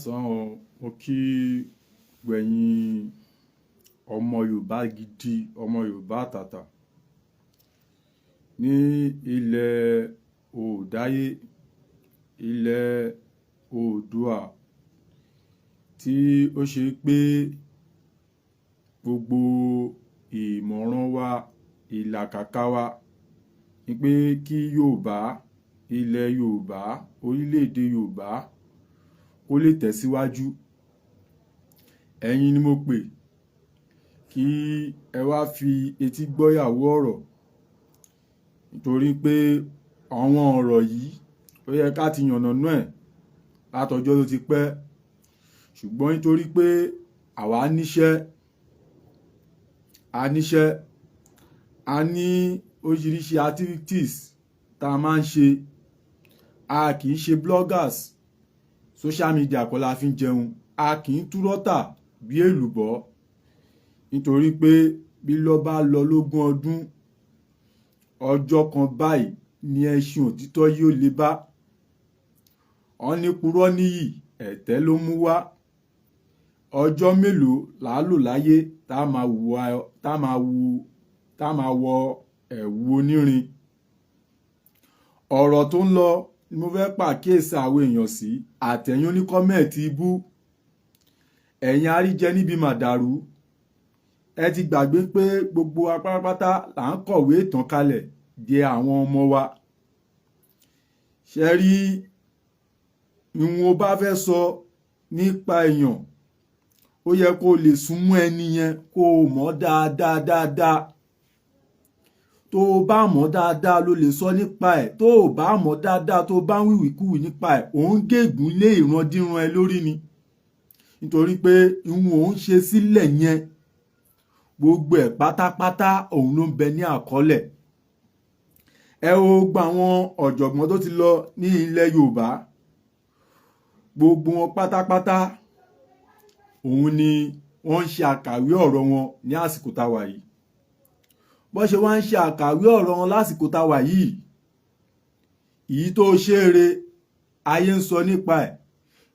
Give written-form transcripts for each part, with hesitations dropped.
káàsán o, mo kí gbẹ̀yìn ọmọ Yorùbá gidi, ọmọ Yorùbá àtàtà ní ilẹ̀ Oòdáyé, ilẹ̀ Oòduà, tí ó ṣe pé gbogbo ìmọ̀ràn wa, ìlàkàkà wa ni pé kí Yorùbá, ilẹ̀ Yorùbá, orílẹ̀-èdè Yorùbá kó lè tẹ̀síwájú. Ẹ̀yin ni mo pè kí ẹ wá fi etí gbọ́yàwó ọ̀rọ̀, nítorí pé àwọn ọ̀rọ̀ yìí ó yẹ ká ti yànnàná ẹ̀ látọjọ́ tó ti pẹ́, ṣùgbọ́n nítorí pé àwa níṣẹ́, a ní oríṣiríṣi activities tá a máa ń ṣe. A kì í ṣe bloggers, social media kọ́ la fi ń jẹun, a kì í túrọ́tà bí èlùbọ́, nítorí pé bí lọ́ bá lọ lógún ọdún, ọjọ́ kan báyìí ni ẹṣin òtítọ́ yóò lè bá. Wọ́n ní purọ́ níyì, ẹ̀tẹ́ ló mú wá. Ọjọ́ mélòó là á lò láyé tá a máa wọ ẹ̀wù onírin. Ọ̀rọ̀ tó ń lọ ni mo fẹ́ pàkíyèsí àwọn èèyàn sí, àtẹ̀yìn oníkọ́mẹ̀tì ibú, ẹ̀yin àríjẹ níbi màdàrú. Ẹ ti gbàgbé pé gbogbo apárápátá là ń kọ̀wé ìtàn kalẹ̀ de àwọn ọmọ wa. Ṣé rí ìwọ̀n o bá fẹ́ sọ nípa èèyàn, ó yẹ kó lè súnmọ́ ẹni yẹn kó o mọ̀ dáadáa. Tó o bá mọ̀ dáadáa ló lè sọ nípa ẹ̀. Tó o bá mọ̀ dáadáa, tó o bá ń wíwìkúwì nípa ẹ̀, òun gégùn lé ìrandíran ẹ lórí ni. Nítorí pé ìwọ̀n òun ṣe sílẹ̀ yẹn, gbogbo ẹ̀ pátápátá òun ló ń bẹ ní àkọọ́lẹ̀. Ẹ wo gba àwọn ọ̀jọ̀gbọ́n tó ti lọ ní ilẹ̀ Yorùbá, gbogbo wọn pátápátá òun ni wọ́n ń ṣe àkàwé ọ̀rọ̀ wọn ní àsìkò táwa yìí. Bó ṣe wá ń ṣe àkàwé ọ̀rọ̀ wọn lásìkò táwa yìí, èyí tó ṣe eré ayé ń sọ nípa ẹ̀,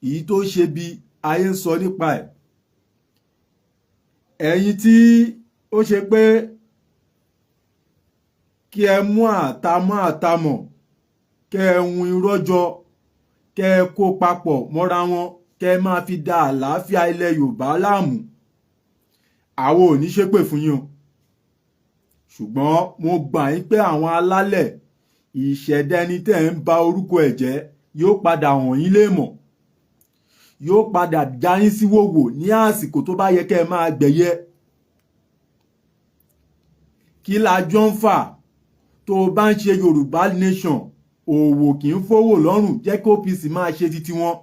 èyí tó ṣe bí ayé ń sọ nípa ẹ̀. Ẹ̀yin tí ó ṣe pé kí ẹ mú àtàmọ̀, kẹ ẹ hun irọ́ jọ, kẹ ẹ kó papọ̀ mọ́ra wọn, kẹ ẹ máa fi da àlàáfíà ilẹ̀ Yorùbá láàmú. Àwọn ò ní ṣépè fún yín o, ṣùgbọ́n mo gbà yín pé àwọn alálẹ̀ ìṣẹ̀dá ẹni tẹ́ ń ba orúkọ ẹ̀ jẹ́ yóò padà hàn yín léèmọ̀, yóò padà já yín sí wòwò ní àsìkò tó bá yẹ kẹ́ ẹ máa gbẹ̀yẹ. Kí la jọ ń fà? Tó o bá ń ṣe Yorùbá nation, òwò kì í fowó lọ́rùn, jẹ́ kí OPC máa ṣe titi wọn.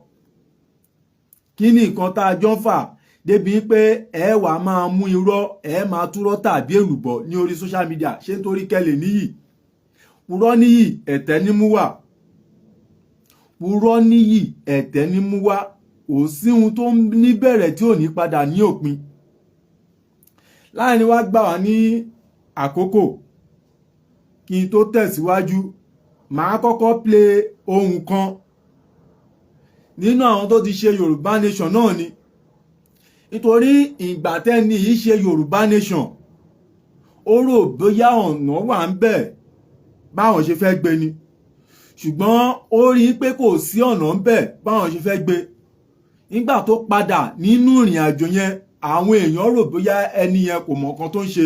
Kí ni nǹkan tá a jọ ń fà débi pé ẹ wà máa mú irọ́, ẹ máa túrọ́ tàbí èlùbọ́ ní orí social media, ṣé nítorí kẹ́lẹ̀ níyì? Purọ́ níyì, ẹ̀tẹ́ ní mú wá. Purọ́ níyì, ẹ̀tẹ́ ní mú wá. Kò sí ohun tó ní bẹ̀rẹ̀ tí ò ní padà ní òpin. Láàrin wá gbà wá ní àkókò kí n tó tẹ̀síwájú, màá kọ́kọ́ play ohun kan nínú àwọn tó ti ṣe Yorùbá nation náà ni. Nítorí ìgbà tẹ́ni yìí ṣe Yorùbá nation, ó rò bóyá ọ̀nà wà ń bẹ̀ báwọn ṣe fẹ́ gbé ni, ṣùgbọ́n ó rí pé kò sí ọ̀nà ń bẹ̀ báwọn ṣe fẹ́ gbé. Nígbà tó padà nínú ìrìn àjò yẹn, àwọn èèyàn rò bóyá ẹni yẹn kò mọ̀ nǹkan tó ń ṣe.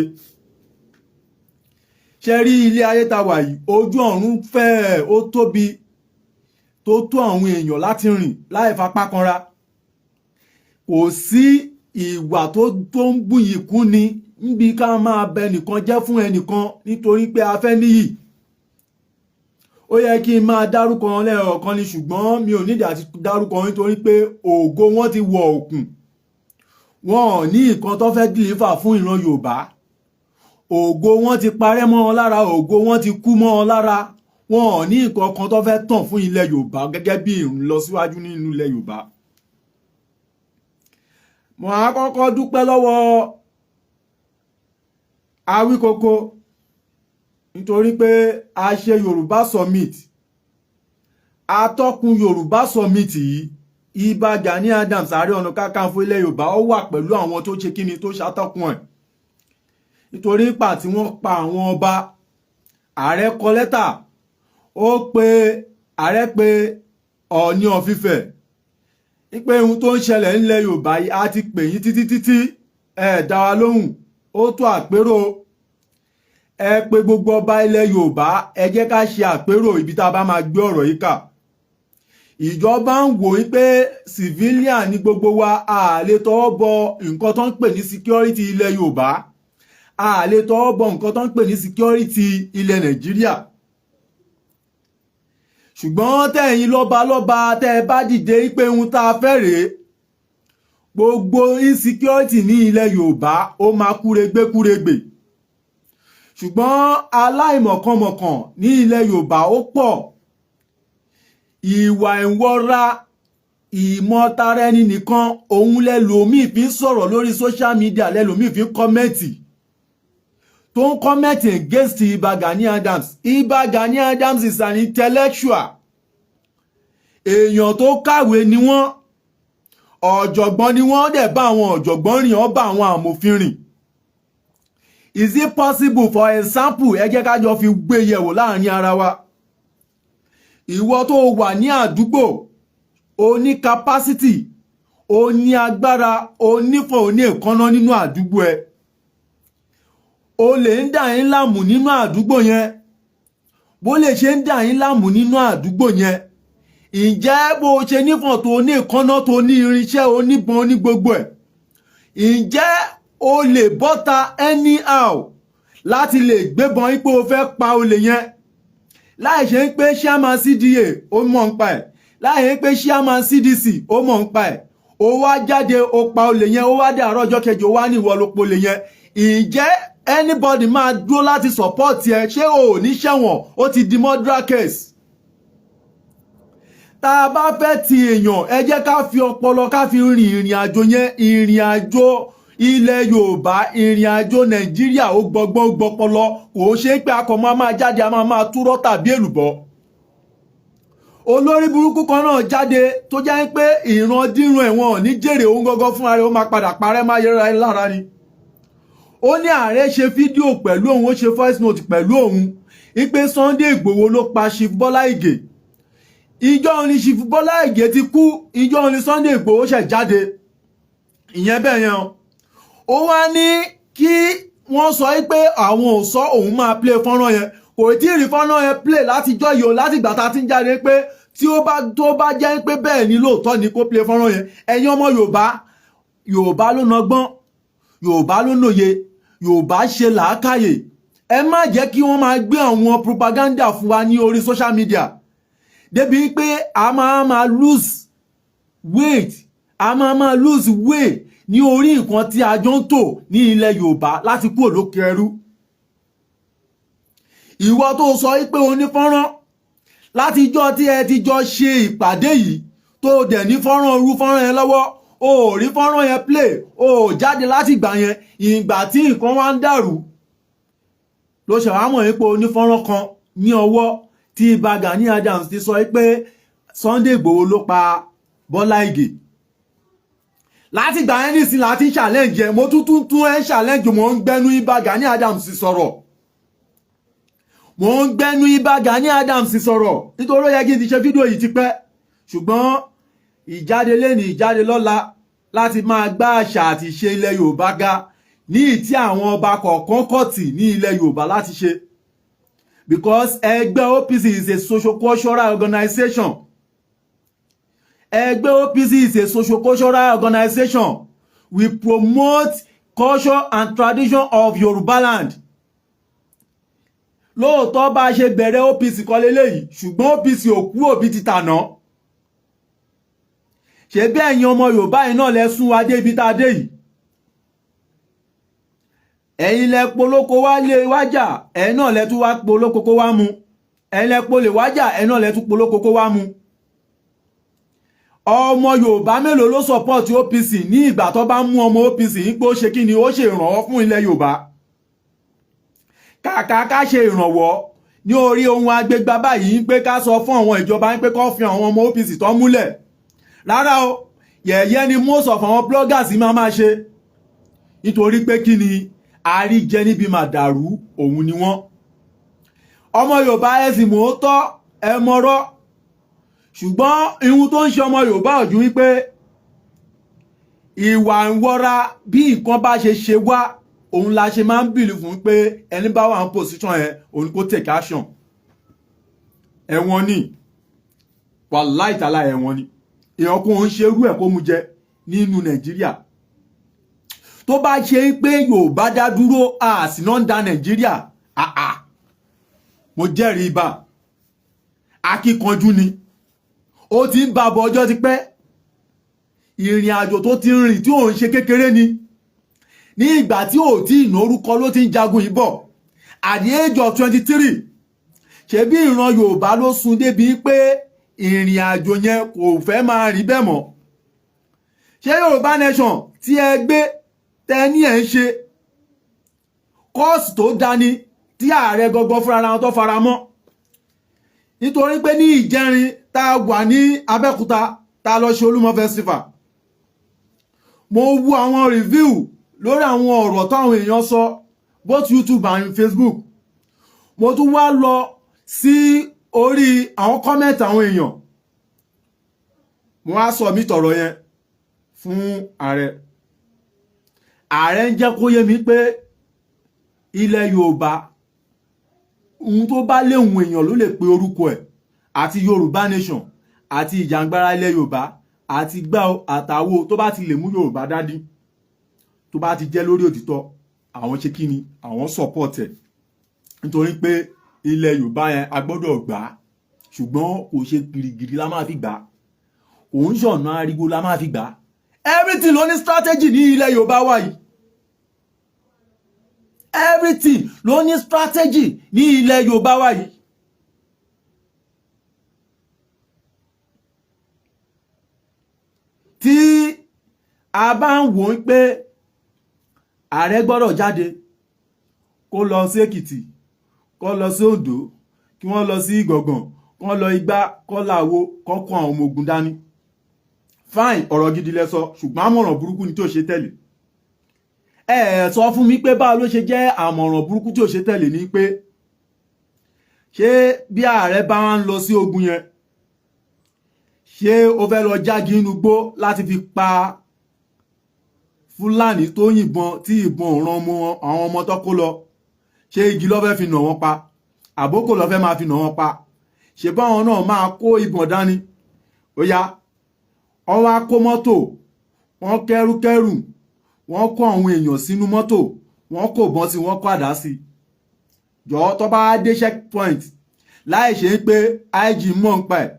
Ṣé rí ilé ayé tá wà yìí, ojú ọ̀run fẹ́ ó tóbi tó tó àwọn èèyàn láti rìn láì fapá kanra. Kò sí ìwà tó ń buyì kún ni níbi ká máa bẹ nìkan jẹ́ fún ẹnìkan nítorí pé a fẹ́ níyì. Ó yẹ kí n máa dárúkọ wọn lẹ́ẹ̀kọ̀ọ̀kan ni, ṣùgbọ́n mi ò nídìí àti dárúkọ wọn nítorí pé ògo wọn ti wọ òkun. Wọn ò ní nǹkan tó fẹ́ deliver fún ìran Yorùbá. Ògo wọn ti parẹ́ mọ́ wọn lára, ògo wọn ti kú mọ́ wọn lára. Wọn ò ní nǹkan kan tó fẹ́ tàn fún ilẹ̀ Yorùbá gẹ́gẹ́ bí ìlọsíwájú nínú ilẹ̀ Yorùbá. Mo á kọ́kọ́ dúpẹ́ lọ́wọ́ Awíkoko, nítorí pé a ṣe Yorùbá summit. Atọ́kùn Yorùbá summit yìí Ìbà Gani Adams Ààrẹ Ọ̀nà Kakanfò ilẹ̀ Yorùbá ó wà pẹ̀lú àwọn tó ṣe kíni tó ṣàtọ́kùn ẹ̀ nítorí nípa tí wọ́n pa àwọn ọba. Ààrẹ kọ lẹ́tà ààrẹ pé Ọọ̀ni of Ifẹ̀ wípé ohun tó ń ṣẹlẹ̀ nílẹ̀ Yorùbá yìí á ti pè yín títí ẹ dá wa lóhùn, ó tó àpérò. Ẹ pé gbogbo ọba ilẹ̀ Yorùbá, ẹ jẹ́ ká ṣe àpérò ibi tá a bá máa gbé ọ̀rọ̀ yìí kà. Ìjọba ń wò wípé civilian ní gbogbo wa, a lè tọwọ́ bọ nǹkan tó ń pè ní security ilẹ̀ Yorùbá, a lè tọwọ́ bọ nǹkan tó ń pè ní security ilẹ̀ Nàìjíríà. Ṣùgbọ́n tẹ̀yin lọ́balọ́ba tẹ́ ẹ bá dìde pé ohun tá a fẹ́ rèé, gbogbo insecurity ní ilẹ̀ Yorùbá ó máa kúregbé. Ṣùgbọ́n aláìmọ̀kànmọ̀kàn ní ilẹ̀ Yorùbá ó pọ̀. Ìwà ìwọra, ìmọ̀tara ẹni nìkan, òun lẹ́lòmíì fi ń sọ̀rọ̀ lórí social media, lẹ́lòmíì fi ń kọ́mẹ́ǹtì tó ń kọ́mẹ́ǹtì against Ìbà Gani Adams. Ìbà Gani Adams is an intellectual. Èèyàn tó kàwé ni wọ́n, ọ̀jọ̀gbọ́n ni wọ́n, dẹ̀ bá àwọn ọ̀jọ̀gbọ́n rìn, ó bá àwọn amòfin rìn. Is it possible, for example, ẹ jẹ́ ká jọ fi gbé yẹ̀wò láàrin ara wa. Ìwọ tó wà ní àdúgbò, o ní capacity, o ní agbára, o nífọ̀, o ní èkánná nínú àdúgbò ẹ. O lè ń dà yín láàmú nínú àdúgbò yẹn. Bó lè ṣe ń dà yín láàmú nínú àdúgbò yẹn, ǹjẹ́ bó ṣe nífọ̀ tó ní èkánná tó ní irinṣẹ́ oníbọn ní gbogbo ẹ̀, ǹjẹ́ o lè bọ́ta anyhow láti lè gbébọn ipò o fẹ́ pa olè yẹn, láì ṣe ń pé chairman CDA ó mọ̀ ń pa ẹ̀, láì ṣe ń pé chairman CDC ó mọ̀ ń pa ẹ̀, ó wá jáde ó pa olè yẹn, ó wá dé àárọ̀ ọjọ́ kejì ó wá ní ìwọ ló pa olè yẹn, ǹjẹ́ anybody máa dúró láti support ẹ? Ṣé o ò ní ṣẹ̀wọ̀n? Ó ti di murder case. Tá a bá fẹ́ ti èèyàn, ẹ jẹ́ ká fi ọpọlọ ká fi rìn ìrìn àjò yẹn. Ìrìn àjò ilẹ̀ Yorùbá, ìrìn àjò Nàìjíríà ó gbọgbọ́n gbọpọlọ, kò ṣe pé akọ̀ máa jáde a máa túrọ́ tàbí èlùbọ́. Olórí burúkú kan náà jáde tó jẹ́ pé ìrandíran ẹ̀wọ̀n ní jèrè òun gọ́gọ́ fún ara ó máa padà parẹ́ máa yẹra ẹ lára ni. Ó ní ààrẹ ṣe fídíò pẹ̀lú òun, ó ṣe voice note pẹ̀lú òun wípé Sunday Igboho ló pa Chief Bọ́lá Ìgè. Ìjọ́ ni Chief Bọ́lá Ìgè ti kú, ìjọ́ ni Sunday Igboho ṣẹ̀ jáde. Ìyẹn bẹ́ẹ̀ yẹn ó wá ní kí wọ́n sọ pé àwọn ò sọ òun máa play fọ́nrán yẹn, kò tí ì rí fọ́nrán yẹn play látijọ́ yìí o, láti ìgbà tá a ti ń jáde pé tí tó bá jẹ́ pé bẹ́ẹ̀ ni lóòótọ́ ni kó play fọ́nrán yẹn. Ẹ̀yin ọmọ Yorùbá ló nọgbọ́n, Yorùbá ló lóye, Yorùbá ṣe làákàyè. Ẹ má jẹ́ kí wọ́n máa gbé àwọn propaganda fún wa ní orí social media débi pé a máa lose weight, a máa lose weight ní orí nǹkan tí a jọ ń tò ní ilẹ̀ Yorùbá láti kúrò lókè ẹrú. Ìwọ tó sọ pé o ní fọ́nrán látijọ́ tí ẹ ti jọ ṣe ìpàdé yìí, tó dẹ̀ ní fọ́nrán yẹn lọ́wọ́, o ò rí fọ́nrán yẹn play, o ò jáde láti ìgbà yẹn. Ìgbà tí nǹkan wá ń dàrú ló ṣe wá mọ̀ pé o ní fọ́nrán kan ní ọwọ́ tí Ìbà Gani Adams ti sọ pé Sunday Igboho ló pa Bọ́lá Ìgè. Láti ìgbà yẹn nísìn láti challenge ẹ, mo tún ẹ challenge, mo ń gbẹ́nu Ìbà Gani Adams sọ̀rọ̀, mo ń gbẹ́nu Ìbà Gani Adams sọ̀rọ̀ nítorí ó yẹ kí n ti ṣe fídíò yìí ti pẹ́. Ṣùgbọ́n ìjáde lẹ́ni ìjáde lọ́la láti máa gbá àṣà àti ìṣe ilẹ̀ Yorùbá ga ní ìtí àwọn ọba kọ̀ọ̀kan kọ̀tì ní ilẹ̀ Yorùbá láti ṣe, because ẹgbẹ́ OPC is a socio-cultural organization. Ẹgbẹ́ OPC is a socio-cultural organization. We promote culture and tradition of Yorùbá land. Lóòótọ́ bá ṣe bẹ̀rẹ̀ OPC kọ́ leléyìí, ṣùgbọ́n OPC ò kú òbí ti tàná. Ṣé bí ẹ̀yin ọmọ Yorùbá yìí náà lẹ sún wa dé ibi tá a dé yìí? Ẹ̀yin lẹ polóko wá lé wájà, ẹ̀yin náà lẹ tún wá polóko kó wá mu. Ẹ̀yin lẹ polè wájà, ẹ̀yin náà lẹ tún polóko kó wá mu. Ọmọ Yorùbá mélòó ló support OPC ní ìgbà tó bá mú ọmọ OPC yìí pé ó ṣe kí ni, ó ṣe ìrànwọ́ fún ilẹ̀ Yorùbá? Kàkà ká ṣe ìrànwọ́ ní orí ohun agbégbá báyìí pé ká sọ fún àwọn ìjọba pé kó fi àwọn ọmọ OPC tó múlẹ̀. rárá o yẹ̀yẹ́ ni most of àwọn bloggers máa ṣe nítorí pé kí ni àríjẹ níbi màdàrú òun ni wọ́n. ọmọ Yorùbá ẹ̀sìn mòótọ́ ẹ mọ̀rọ̀ ṣùgbọ́n ihun tó ń ṣe ọmọ Yorùbá ò ju wípé ìwà ń wọ́ra bí nǹkan bá ṣe wá òun la ṣe máa ń bìlì fún pé ẹni bá wà ní position ẹ òun kó take action. ẹ̀wọ̀n ni wàláì tàlà ẹ̀wọ̀n ni èèyàn kò ń ṣerú ẹ̀ kó mu jẹ nínú Nàìjíríà tó bá ṣe pé Yorùbá dá dúró àsìná ń da Nàìjíríà mo jẹ́rìí ibà akíkanjú ni ó ti ń bá bọ̀ ọjọ́ ti pẹ́ ìrìn àjò tó ti rìn tí ò ń ṣe kékeré ni ní ìgbà tí ò tí ìná orúkọ ló ti ń jagun ìbọ̀ at the age of 23 ṣebí ìran Yorùbá ló sún débi pé ìrìn àjò yẹn kò fẹ́ máa rí bẹ́ẹ̀ mọ́. ṣé Yorùbá nation tí ẹ gbé tẹ́ni ẹ̀ ń ṣe kọ́ọ̀sì tó dání tí ààrẹ gọgọ fúnra wọn tó fara mọ́ nítorí pé ní ìjẹrin tá a wà ní Abẹ́òkúta tá a lọ ṣe Olúmọ festival mo wo àwọn review lórí àwọn ọ̀rọ̀ táwọn èèyàn sọ both YouTube and Facebook mo tún wá lọ sí orí àwọn comment àwọn èèyàn mo wá sọ mi tọ̀rọ̀ yẹn fún ààrẹ ń jẹ́ kó yé mi pé ilẹ̀ Yorùbá ohun tó bá léhun èèyàn ló lè pe orúkọ ẹ̀ àti Yorùbá nation àti ìjàngbara ilẹ̀ Yorùbá àti gbá àtàwo tó bá ti lè mú Yorùbá dádí tó bá ti jẹ́ lórí òtítọ́ àwọn ṣe kí ni àwọn support ẹ̀ nítorí pé ilẹ̀ Yorùbá yẹn a gbọ́dọ̀ gbà á ṣùgbọ́n kò ṣe gìrìgìrì la máa fi gbà á kò ń ṣọ̀nà ariwo la máa fi gbà á everything ló ní strategy ní ilẹ̀ Yorùbá wa yìí everything ló ní strategy ní ilẹ̀ Yorùbá wa yìí. tí a bá ń wò ó pé ààrẹ gbọ́dọ̀ jáde kó lọ sí Èkìtì kó lọ sí Oǹdó kí wọ́n lọ sí Ìgàngán kó lọ Igbá kó láwo kó kó àwọn ọmọ ogun dání fine ọ̀rọ̀ gidi lẹ sọ ṣùgbọ́n àmọ̀ràn burúkú ni tí ò ṣe tẹ̀lé sọ fún mi pé báwo ló ṣe jẹ́ àmọ̀ràn burúkú tí ò ṣe tẹ̀lé ni pé ṣé bí ààrẹ bá ń lọ sí ogun yẹn ṣé ó fẹ́ lọ jági inú gbó láti fi pa Fúlàní tó yìnbọn tí ìbọn ràn mọ́ àwọn ọmọ tó kó lọ ṣé igi ló fẹ́ fi nà wọ́n pa àbókò ló fẹ́ máa fi nà wọ́n pa ṣé báwọn náà máa kó ìbọn dání ó yá wọ́n wá kó mọ́tò wọ́n kẹ́rùkẹ́rù wọ́n kó àwọn èèyàn sínú mọ́tò wọ́n kó bọ́n sí wọ́n kó àdá sí jọ̀ọ́ tó bá dé checkpoint láì ṣe pé IG mọ̀ ń pa ẹ̀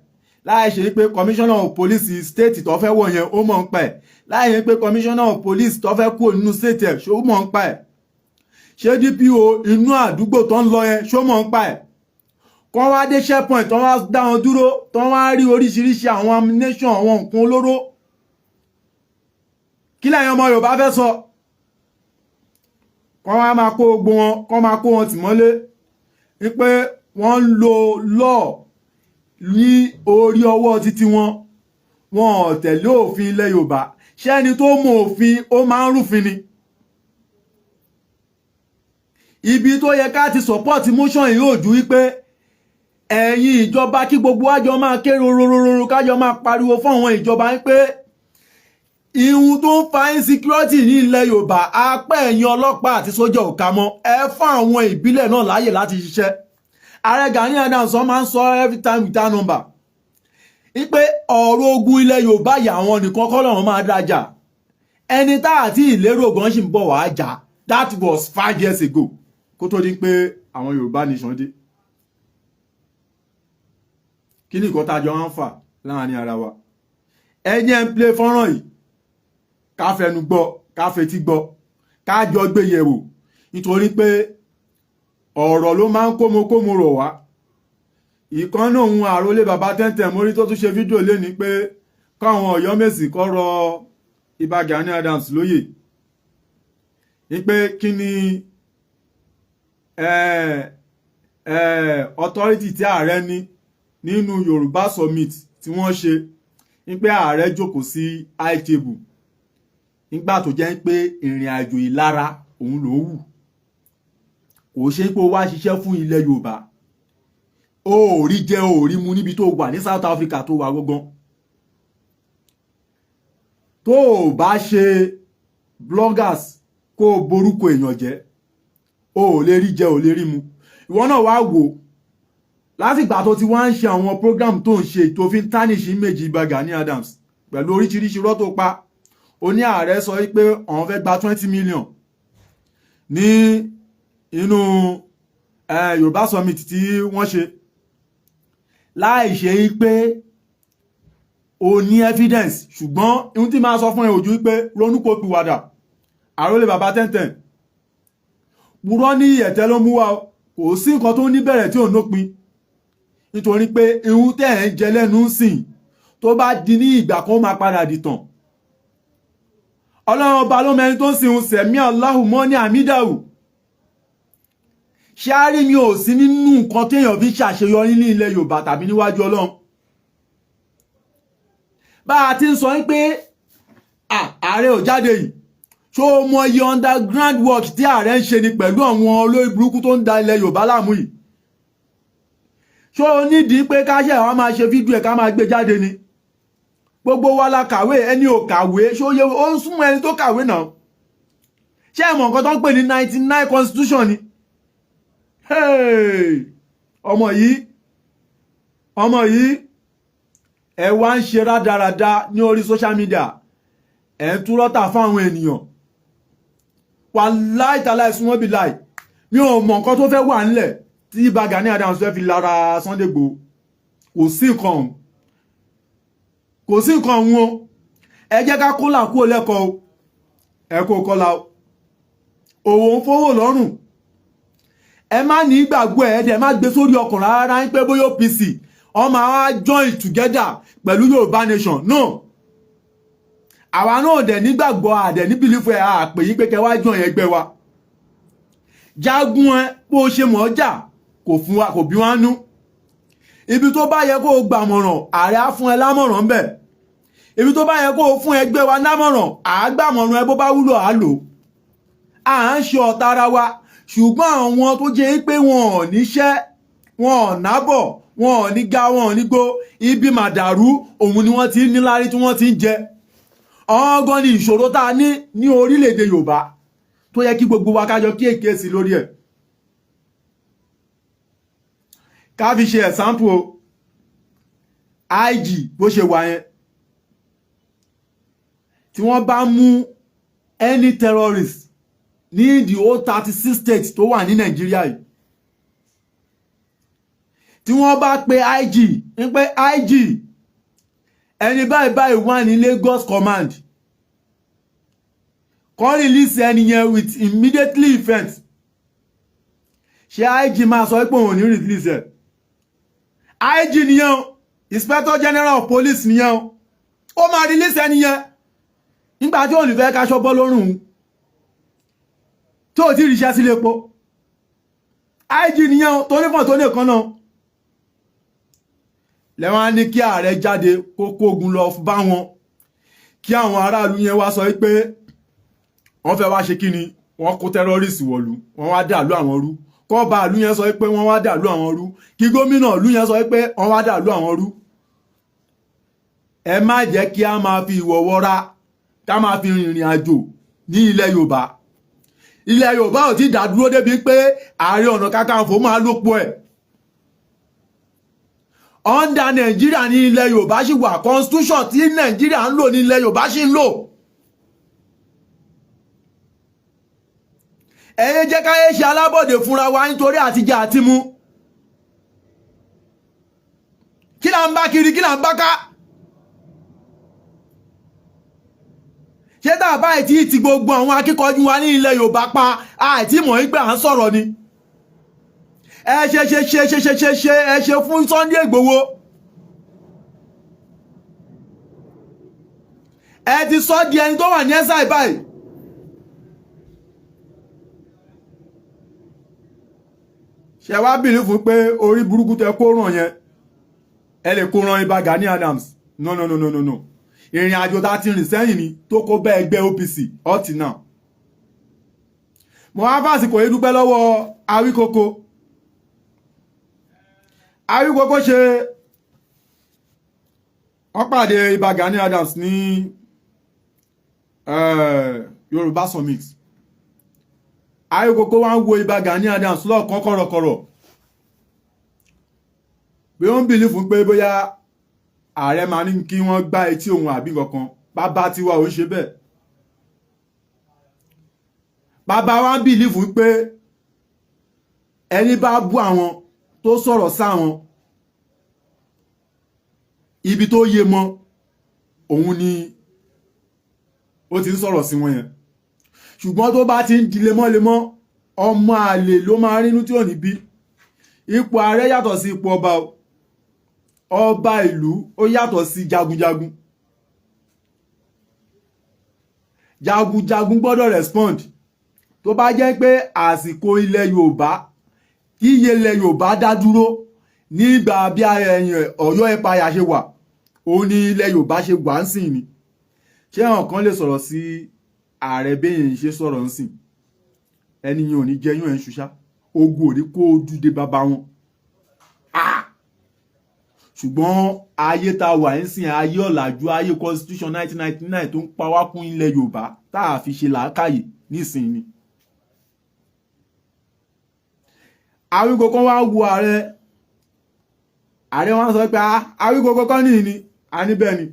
láì ṣe pé commissioner of police state tó fẹ́ wọ̀ yẹn ó mọ̀ ń pa ẹ̀ láì ṣe pé commissioner of police tó fẹ́ kúrò nínú state ẹ̀ ṣó mọ̀ ń pa ẹ̀ ṣé DPO inú àdúgbò tó ń lọ yẹn ṣó mọ̀ ń pa ẹ̀ kọ́ wá dé checkpoint tó wá dá wọn dúró tó wá rí oríṣiríṣi àwọn ammunition àwọn nǹkan olóró kí lẹ́yìn ọmọ Yorùbá fẹ́ sọ kọ́ wá máa kó gbogbo wọn kọ́ máa kó wọn tì mọ́lé wípé wọ́n ń lo law ní orí ọwọ́ títí wọn ò tẹ̀lé òfin ilẹ̀ Yorùbá ṣé ẹni tó mọ òfin ó máa ń rúfin ni ibi tó yẹ ká ti support motion yìí ò ju wípé ẹ̀yin ìjọba kí gbogbo àjọ máa ké rorororo kájọ máa pariwo fún àwọn ìjọba wípé ihun tó ń fa insecurity ní ilẹ̀ Yorùbá apẹ́ ẹ̀yin ọlọ́pàá àti sójà ò ká mọ́ ẹ fún àwọn ìbílẹ̀ náà láàyè láti ṣiṣẹ́ ààrẹ Gani Adams máa ń sọ every time with that number wípé ọ̀rọ̀ ogun ilẹ̀ Yorùbá yà àwọn nìkan kọ́ lọ́run máa dájà ẹni tá àti ìlérò gan ṣì ń bọ̀ wá jà that was 5 years ago kó tó di pé àwọn Yorùbá nation dé kí ni nǹkan tájọ wọn ń fà láàrin ara wa ẹni ẹ̀ ń play fọ́nrán yìí ká fẹnu gbọ́ ká fetí gbọ́ ká jọ gbé yẹ̀wò nítorí pé ọ̀rọ̀ ló máa ń kómokómo rọ̀ wá ìkan náà ń àrólé bàbá tẹ́ntẹ́n mórí tó tún ṣe fídíò léni pé káwọn Ọ̀yọ́mèsì kọ́ rọ Ìbà Gani Adams lóyè ní pé kí ni authority tí ààrẹ ní nínú Yorùbá summit tí wọ́n ṣe ní pé ààrẹ jókòó sí high table nígbà tó jẹ́ pé ìrìn àjò ìlara òun ló wù, kò ṣe pé ó wá ṣiṣẹ́ fún ilẹ̀ Yorùbá, ó rí jẹ ó rí mu níbi tó wà ní South Africa tó wà gangan. tó o bá ṣe bloggers kó o borúkọ èèyàn jẹ́, o ò lè rí jẹ ò lè rí mu. Ìwọ náà wá wò látìgbà tó ti wá ń ṣe àwọn program tó ń ṣe tó fi ń tarnish image Ìbà Gani Adams pẹ̀lú oríṣiríṣi irọ́ tó pa. Ó ní ààrẹ sọ pé àwọn fẹ́ gba 20 million ní inú Yorùbá summit tí wọ́n ṣe, láì ṣe pé o ní evidence. Ṣùgbọ́n ohun tí máa sọ fún ẹ ojú pé ronú kó pìwàdà, àrólé bàbá 1010 purọ́ ní ẹ̀tẹ́ ló mú wa, kò sí nǹkan tó ní bẹ̀rẹ̀ tí ò nópin. Nítorí pé ihun tẹ́ ẹ̀ ń jẹ lẹ́nu ń sìn tó bá di ní ìgbà kan máa padà dìtàn. Ọlọ́run ọba ló mẹ́rin tó ń sin ohun sẹ̀mí Allahu mọ́ ní àmídàwù. Ṣáárí mi ò sí nínú nǹkan téèyàn fi ṣàṣeyọrí ní ilẹ̀ Yorùbá tàbí níwájú Ọlọ́run. Bá a ti ń sọ pé ààrẹ ò jáde yìí, ṣó mọ iye underground work tí ààrẹ ń ṣe ni pẹ̀lú àwọn olórí burúkú tó ń da ilẹ̀ Yorùbá láàmú yìí. Ṣó nídìí pé káṣẹ́ àwọn máa ṣe fídíò ẹ̀ ká máa gbé jáde ni? Gbogbo wa la kàwé, ẹni ò kàwé ṣó yẹ ó ń súnmọ́ ẹni tó kàwé náà. Ṣé ẹ mọ̀ nǹkan tó ń pè ní 99 constitution ni? ọmọ yìí ẹ wá ń ṣe rádaràda ní orí social media, ẹ ń tú rọ́tà fáwọn ènìyàn. Wà láìtàláì súnmọ́ bí láì, mi ò mọ̀ nǹkan tó fẹ́ wà nílẹ̀ tí Ìbà Gani Adams fẹ́ fi lára Sunday Igboho. Kò sí nǹkan òun o. Ẹ jẹ́ ká kó là kúrò lẹ́kọ̀ọ́, ẹ kó kọ́lá òwò ń fowó lọ́rùn. Ẹ má ní ìgbàgbọ́ ẹ̀ẹ́dẹ̀ má gbé sórí ọkàn rárá ń pé bóyá OPC ọmọ àwa join together pẹ̀lú Yorùbá nation. No, àwa náà dẹ̀ nígbàgbọ́ àdẹ̀ ní bìlífù ẹ̀ àpè yí pé kẹ́ wá join ẹgbẹ́ wa. Jagun ẹ bó ṣe mọ̀ ọ́jà kò fún wa, kò bí wá nú. Ibi tó bá yẹ kó o gbàmọ̀ràn ààrẹ á fún ẹ lámọ̀ràn ń bẹ̀. Ibi tó bá yẹ kó o fún ẹgbẹ́ wa lámọ̀ràn àágbàmọ̀ràn ẹ bó bá wúlò á lò. À ń ṣe ọ̀tá ara wa, ṣùgbọ́n àwọn tó jẹ́ pé wọn ò níṣẹ́, wọn ò nábọ̀, wọn ò ní ga, wọn ò ní gbó, ibi màdàrú òun ni wọ́n ti ní lárí tí wọ́n ti ń jẹ. Ọ̀gán ni ìṣòro tá a ní orílẹ̀-èdè Yorùbá tó yẹ kí gbogbo wa kájọ kíyèsí lórí ẹ̀. Ká fi ṣe example IG bó ṣe wà yẹn, tí wọ́n bá mú any terrorist ní the whole 36 states tó wà ní Nàìjíríà yìí, tí wọ́n bá pe IG ń pé IG ẹni báyìí wà ní Lagos command, kọ́ release ẹni yẹn with immediately effect. Ṣé IG máa sọ pé òun ní release ẹ̀? IG nìyẹn, Inspector General of Police nìyẹn, ó máa release ẹni yẹn nígbà tí òun ní fẹ́ káṣọ bọ́ lọ́rùn tí ò tí ríṣẹ́ sílé epo. IG nìyẹn tó ní fọ́n tó ní kan náà. Lẹ́wọ́n á ní kí ààrẹ jáde kó kógun lọ bá wọn, kí àwọn aráàlú yẹn wá sọ pé wọ́n fẹ́ wá ṣe kí ni, wọ́n kó terrorist wọ̀lú, wọ́n wá dàlú àwọn rú. Kọ́ bá ìlú yẹn sọ pé wọ́n wá dàlú àwọn rú, kí gómìnà ìlú yẹn sọ pé wọ́n wá dàlú àwọn rú. Ẹ má jẹ́ kí a máa fi ìwọ̀wọ́ra ká máa fi rìnrìn àjò ní ilẹ̀ Yorùbá. Ilẹ̀ Yorùbá ò ti dàdúró débi pé Ààrẹ Ọ̀nà Kakanfò máa lópo ẹ̀. Under Nàìjíríà ní ilẹ̀ Yorùbá ṣì wà, constitution tí Nàìjíríà ń lò ní ilẹ̀ Yorùbá ṣì ń lò. Ẹ̀yin jẹ́ káyé ṣe alábọ̀dé fúnra wa nítorí àtijẹ àti mu. Kí là ń bá kiri, kí là ń bá ká? Ṣé tàbá ìtí ti gbogbo àwọn akíkanjú wa ní ilẹ̀ Yorùbá pa àìtí mọ̀ ń pé à ń sọ̀rọ̀ ni? Ẹ ṣe fún Sunday Igboho. Ẹ ti sọ di ẹni tó wà ní ẹ̀sà ìbáyìí. Ṣé wá bìlí fún pé orí burúkú tẹ kó ràn yẹn, ẹ lè kó ran Ìbà Gani Adams. no ìrìn àjò tá ti rìn sẹ́yìn ni tó kó bá ẹgbẹ́ OPC ọtí náà. mo wá fásitì yìí dúpẹ́ lọ́wọ́ Awíkókó ṣe wọ́n pàdé Ìbà Gani Adams ní Yorùbá Summit. Awíkókó wá ń wo Ìbà Gani Adams lọ́ọ̀kan kọ̀rọ̀kọ̀rọ̀ bí wọ́n ń bìlí fún pé bóyá ààrẹ máa ní kí wọ́n gbá etí òun àbí kankan. Bàbá tiwa ò ń ṣe bẹ́ẹ̀. Bàbá wa ń bìlí fún pé ẹni bá bú àwọn tó sọ̀rọ̀ sáwọn ibi tó yé mọ́ òun ni ó ti ń sọ̀rọ̀ sí wọn yẹn. Ṣùgbọ́n tó bá ti ń di lemọ́lemọ́ ọmọ àlè ló máa rínú tí ò ní bí. Ipò ààrẹ yàtọ̀ sí ipò ọba o. Ọba ìlú ó yàtọ̀ sí jagunjagun. Jagunjagun gbọ́dọ̀ respond tó bá jẹ́ pé àsìkò ilẹ̀ Yorùbá iye ilẹ̀ Yorùbá dá dúró nígbà bí Ọ̀yọ́ Empire ṣe wà òun ni ilẹ̀ Yorùbá ṣe wà ń sìn ni. Ṣé àwọn kan lè sọ̀rọ̀ sí ààrẹ bẹ́yẹn ṣe sọ̀rọ̀ ń sìn ẹni yẹn ò ní jẹ́yún ẹ̀ ń ṣuṣá ogun ò ní kó dúdé bàbá wọn. Ṣùgbọ́n ayé tá wà ń sìn ayé ọ̀làjú ayé constitution 1999 tó ń pa wá kún ilẹ̀ Yorùbá tá a fi ṣe làákàyè nísìn ni. Awíkókó wá wo ààrẹ wọn sọ pé Awíkókó kọ́ nìyí ni a ní bẹ́ẹ̀ ni.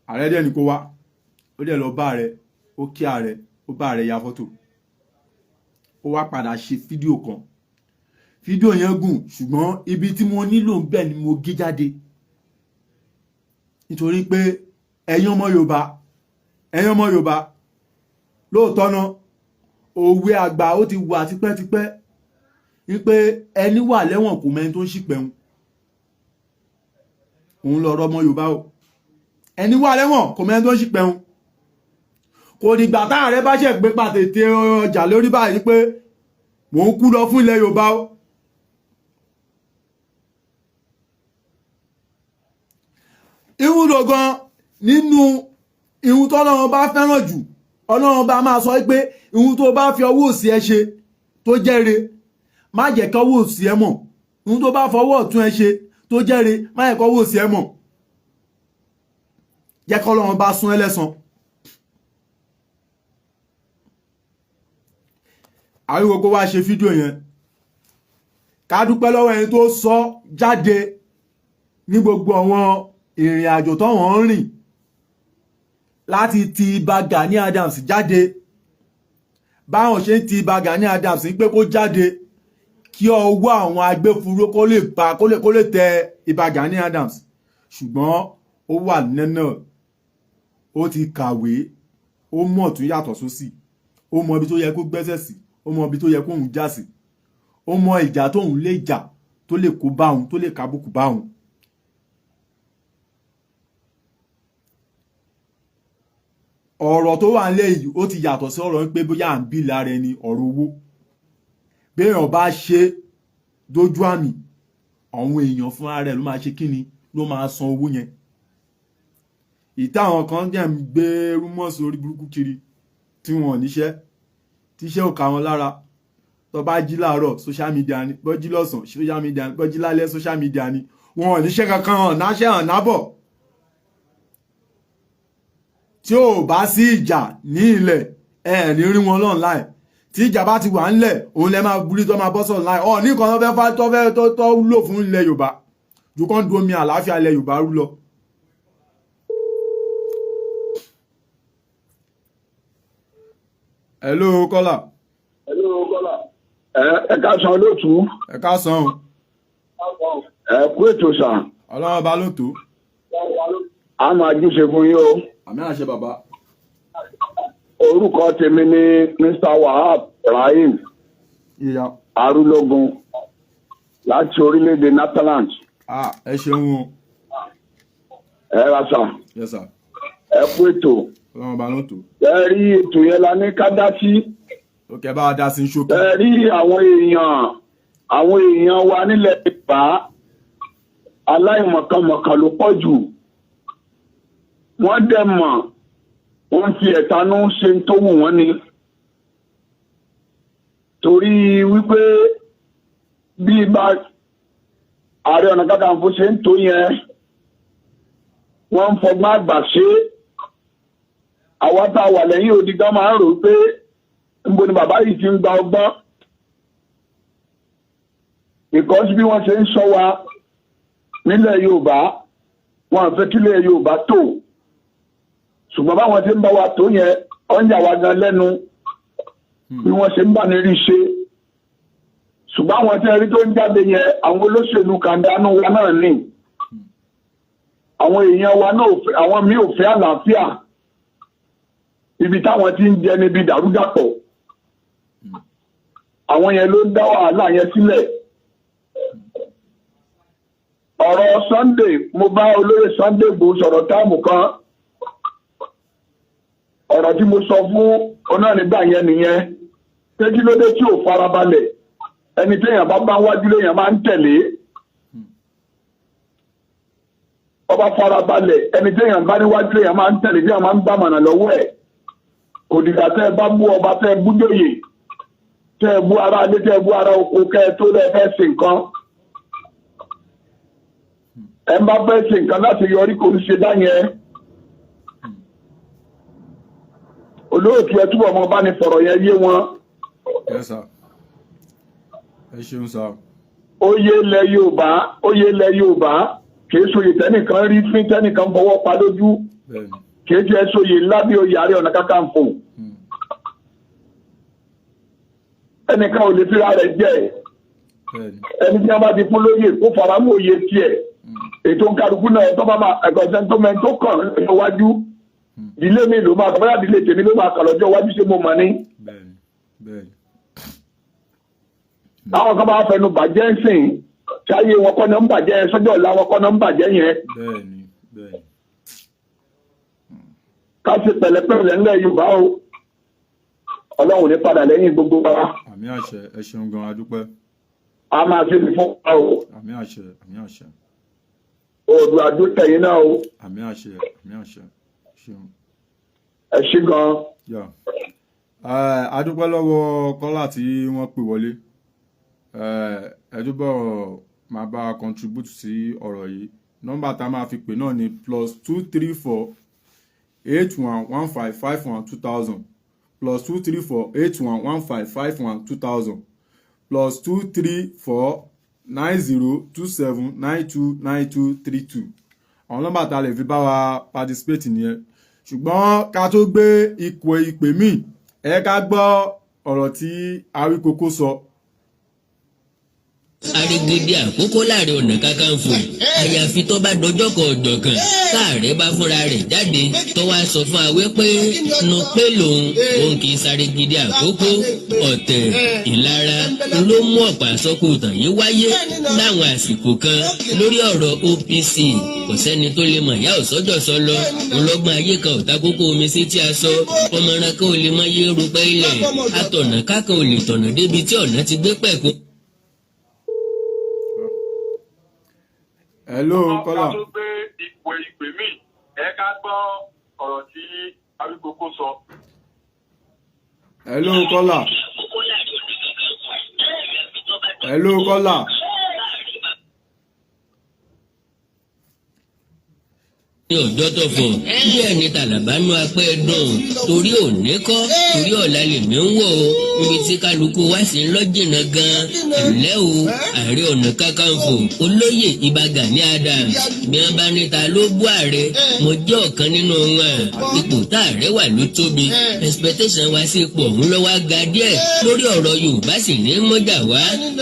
Ààrẹ dẹ̀ ni kó wá ó dẹ̀ lọ bá ààrẹ ó kí ààrẹ ó bá ààrẹ ya fọ́tò ó wá padà ṣe fídíò kan. Fídíò yẹn gùn ṣùgbọ́n ibi tí mo nílò ń bẹ̀ ni mo gé jáde nítorí pé ẹ̀yin ọmọ Yorùbá lóòótọ́ náà òwe àgbà ó ti wà tipẹ́tipẹ́ wípé ẹni wà lẹ́wọ̀n kò mẹ́ni tó ń ṣìpẹ̀hun òun lọ̀rọ̀ ọmọ Yorùbá o. Ẹni wà lẹ́wọ̀n kò mẹ́ni tó ń ṣìpẹ̀hun kò dìgbà táàrẹ bá ṣẹ̀ gbé pàtètè ọjà lórí báyìí pé mò ń kú lọ fún ilẹ̀ Yorùbá o. Ìwúlò gan nínú ìhun tọ́lọ́run bá fẹ́ràn jù Ọlọ́run bá máa sọ pé ìhun tó bá fi ọwọ́ òsì ẹ ṣe tó jẹ́re má jẹ́ kọ́wọ́ òsì ẹ mọ̀ ìhun tó bá fọwọ́ ọ̀tún ẹ ṣe tó jẹ́re má jẹ́ kọ́wọ́ òsì ẹ mọ̀ jẹ́ kọ́lọ́run bá sún ẹlẹ́san. Awíkókó wá ṣe fídíò yẹn ká dúpẹ́ lọ́wọ́ ẹni tó sọ jáde ní gbogbo àwọn ìrìn àjò tó wọ́n rìn láti ti Ìbà Gani Adams jáde báwọn ṣe ń ti Ìbà Gani Adams pé kó jáde kí ọwọ́ àwọn agbófinró kó lè tẹ Ìbà Gani Adams. Ṣùgbọ́n ó wà nẹ́nà ó ti kàwé ó mọ̀ tún yàtọ̀ sósì ó mọ ibi tó yẹ kó gbẹ́sẹ̀ sí ó mọ ibi tó yẹ kóhun já sí ó mọ ìjà tóhun lè jà tó lè kó báhun tó lè kábùkù báhun. Ọ̀rọ̀ tó wà nílẹ̀ yìí ó ti yàtọ̀ sí ọ̀rọ̀ pé bóyá à ń bí lára ẹni ọ̀rọ̀ owó béèyàn bá ṣe dójú àmì àwọn èèyàn fúnra rẹ̀ ló máa ṣe kíni ló máa san owó yẹn. Ìtàwọn kan jẹ́ ń gbé rúmọ̀sì orí burúkú kiri tí wọn ò níṣẹ́ tíṣẹ́ ò ká wọn lára tó bá jí láàárọ̀ social media ni bó jí lọ́sàn social media ni bó jí lálẹ́ social media ni wọn ò níṣẹ́ kankan hàn náṣẹ́ hàn nábọ̀. Tí ò bá sí ìjà ní ilẹ̀ ẹ ní rí wọn online tí ìjà bá ti wà ńlẹ̀ òun lẹ máa burí tó máa bọ́ sọ̀rọ̀ online ní kan tó fẹ́ tó lò fún ilẹ̀ Yorùbá ju kán du omi àlàáfíà ilẹ̀ Yorùbá rú lọ. Hello kọ́là. Ẹ káàsán lótú. Ẹ káàsán. Ẹ kú ètò sàn. Ọlọ́run bá ló tó. A máa jíṣe fún yín o. Àmì àṣẹ bàbá. Orúkọ tèmi ni Mr. Wahab Rahim Arúlógún láti orílẹ̀-èdè Netherlands. Ẹ ṣeun o. Ẹ ra sà. Yes sir. Ẹ kú ètò. Ọlọ́run bá ló tó. Ẹ rí ètò yẹn la ní ká dá sí. Òkè bá wa dá sí ṣókí. Ẹ rí àwọn èèyàn wa nílẹ̀ Yorùbá aláìmọ̀kànmọ̀kàn ló pọ̀ jù wọ́n dẹ̀ mọ̀ wọ́n fi ẹ̀tanú ṣe tó wù wọ́n ni torí wípé bí bá Ààrẹ Ọ̀nà Kakanfò ṣe ń tó yẹn wọ́n ń fọgbọ́n àgbà ṣe àwa tá a wà lẹ́yìn odi gan máa ń rò pé níbo ni bàbá yìí ti ń gba ọgbọ́n because bí wọ́n ṣe ń sọ wa nílẹ̀ Yorùbá wọn fẹ́ kílẹ̀ Yorùbá tó ṣùgbọ́n báwọn ṣe ń bá wa tó yẹn ọ̀njà wa gan lẹ́nu bí wọ́n ṣe ń bá ní rí ṣe ṣùgbọ́n àwọn tẹ́ rí tó ń jáde yẹn àwọn olóṣèlú kàndánù wa náà ní àwọn èèyàn wa náà àwọn míì ò fẹ́ àlàáfíà ibi táwọn ti ń jẹ níbi dàrúdàpọ̀ àwọn yẹn ló ń dá wàhálà yẹn sílẹ̀ ọ̀rọ̀ Sunday mo bá olóyè Sunday Igboho sọ̀rọ̀ táàmù kan ọ̀rọ̀ tí mo sọ fún ọ̀nà nígbà yẹn nìyẹn pé kí ló dé tí ò farabalẹ̀ ẹni téèyàn bá wájú léèyàn máa ń tẹ̀lé ọba farabalẹ̀ ẹni téèyàn bá níwájú léèyàn máa ń tẹ̀lé bí wọ́n máa ń gbàmọ̀nà lọ́wọ́ ẹ̀ kò dìgbà tẹ́ ẹ bá bú ọba tẹ́ ẹ bú jòyè tẹ́ ẹ bú ara adé tẹ́ ẹ bú ara oko kẹ́ ẹ tó lẹ́ fẹ́ ṣe nǹkan ẹ bá fẹ́ ṣe nǹkan láti yọrí kò ní ṣe dá yẹn olóòtú ẹ túbọ̀ mọ bá ní fọ̀rọ̀ yẹn yé wọn. Yes, sir. Ẹ ṣeun sá. Oyè ilẹ̀ Yorùbá kìí sóyè tẹ́nìkan rí fín tẹ́nìkan fọwọ́ pa lójú kìí jẹ́ sóyè ńlá bí oyè Ààrẹ Ọ̀nà Kakanfò ẹnìkan ò lè fi ara rẹ̀ jẹ́ ẹni tí wọ́n bá ti fún lóyè kó fara mọ́ òye tiẹ̀ ètò kálukú náà tó bá máa ẹ̀kọ́sẹ́ tó mẹ́ tó kàn lọ́jọ́ wájú ìdílé mi ló máa bóyá ìdílé tèmi ló máa kàn lọ́jọ́ wájú ṣé mo mọ̀ ní. Báwọn kan bá fẹnu bàjẹ́ ń sìn tí ayé wọn kọ́ náà ń bàjẹ́ sọ́jọ́ ọ̀la wọn kọ́ náà ń bàjẹ́ yẹn. Ká ṣe pẹ̀lẹ́pẹ̀lẹ́ ńlẹ̀ Yorùbá o Ọlọ́run ní padà lẹ́yìn gbogbo wa. Àmì àṣẹ ẹ ṣeun gan adúpẹ́. A máa ṣe ní fún wa o. Àmì àṣẹ àmì àṣẹ. Oòdùn àdúntẹ̀yìn náà o. Àmì àṣẹ àmì àṣẹ ṣeun. Ẹ ṣé gan. Adúpẹ́ lọ́wọ́ kọ́lá tí wọ́n pè wọlé. Ẹ túbọ̀ máa bá a contribute sí ọ̀rọ̀ yìí. Nọ́mbà tá a máa fi pè náà ni +234 81 15 51 2000 +234 81 15 51 2000 +234 90 27 92 92 32. Àwọn nọ́mbà tá a lè fi bá wa participate nìyẹn. Ṣùgbọ́n ká tó gbé ìpè míì ẹ ká gbọ́ ọ̀rọ̀ tí Awíkókó sọ. Arigidi àkókò láàrin Ọ̀nà Kakanfò àyàfi tó bá dọjọ́ kan ọ̀dọ̀ kan káàrẹ́ bá fúnra rẹ̀ jáde tó wá sọ fún Awé pé nu pé òun kì í sáré gidi àkókò ọ̀tẹ̀ ìlara ló mú ọ̀pá àsọkùtàn yìí wáyé láwọn àsìkò kan lórí ọ̀rọ̀ OPC kò sẹ́ni tó lè mọ̀ ìyá òsọ́jọ́ sọ lọ ọlọ́gbọ́n ayé kan ò ta kókó omi sí tí a sọ ọmọràn kan ò lè mọ iye rúpẹ́ ilẹ̀ àtọ̀nà kákan ò lè tọ̀nà débi tí ọ̀nà ti gbé pẹ̀kú. Hello, kọ́lá. Ká tó gbé ìpè míì, ẹ ká gbọ́ ọ̀rọ̀ tí Awíkókó sọ. Hello, kọ́lá. Hello, kọ́lá. ní ọjọ́ tó fọ̀ bí ẹni tàlàbánú apẹ́ dùn torí òní kọ́ torí ọ̀la lèmi ń wò ó níbi tí kálukú wá sí lọ́jìnà gan-an ẹ̀lẹ́ o Ààrẹ Ọ̀nà Kakanfò olóyè Ìbà Gani Adams bí wọ́n bá níta ló bú ààrẹ mo jẹ́ ọ̀kan nínú wọn ipò tá ààrẹ wà ló tóbi expectation wa sí ipò ọ̀hún lọ́wọ́ ga díẹ̀ lórí ọ̀rọ̀ Yorùbá sì ní mọ́jà wá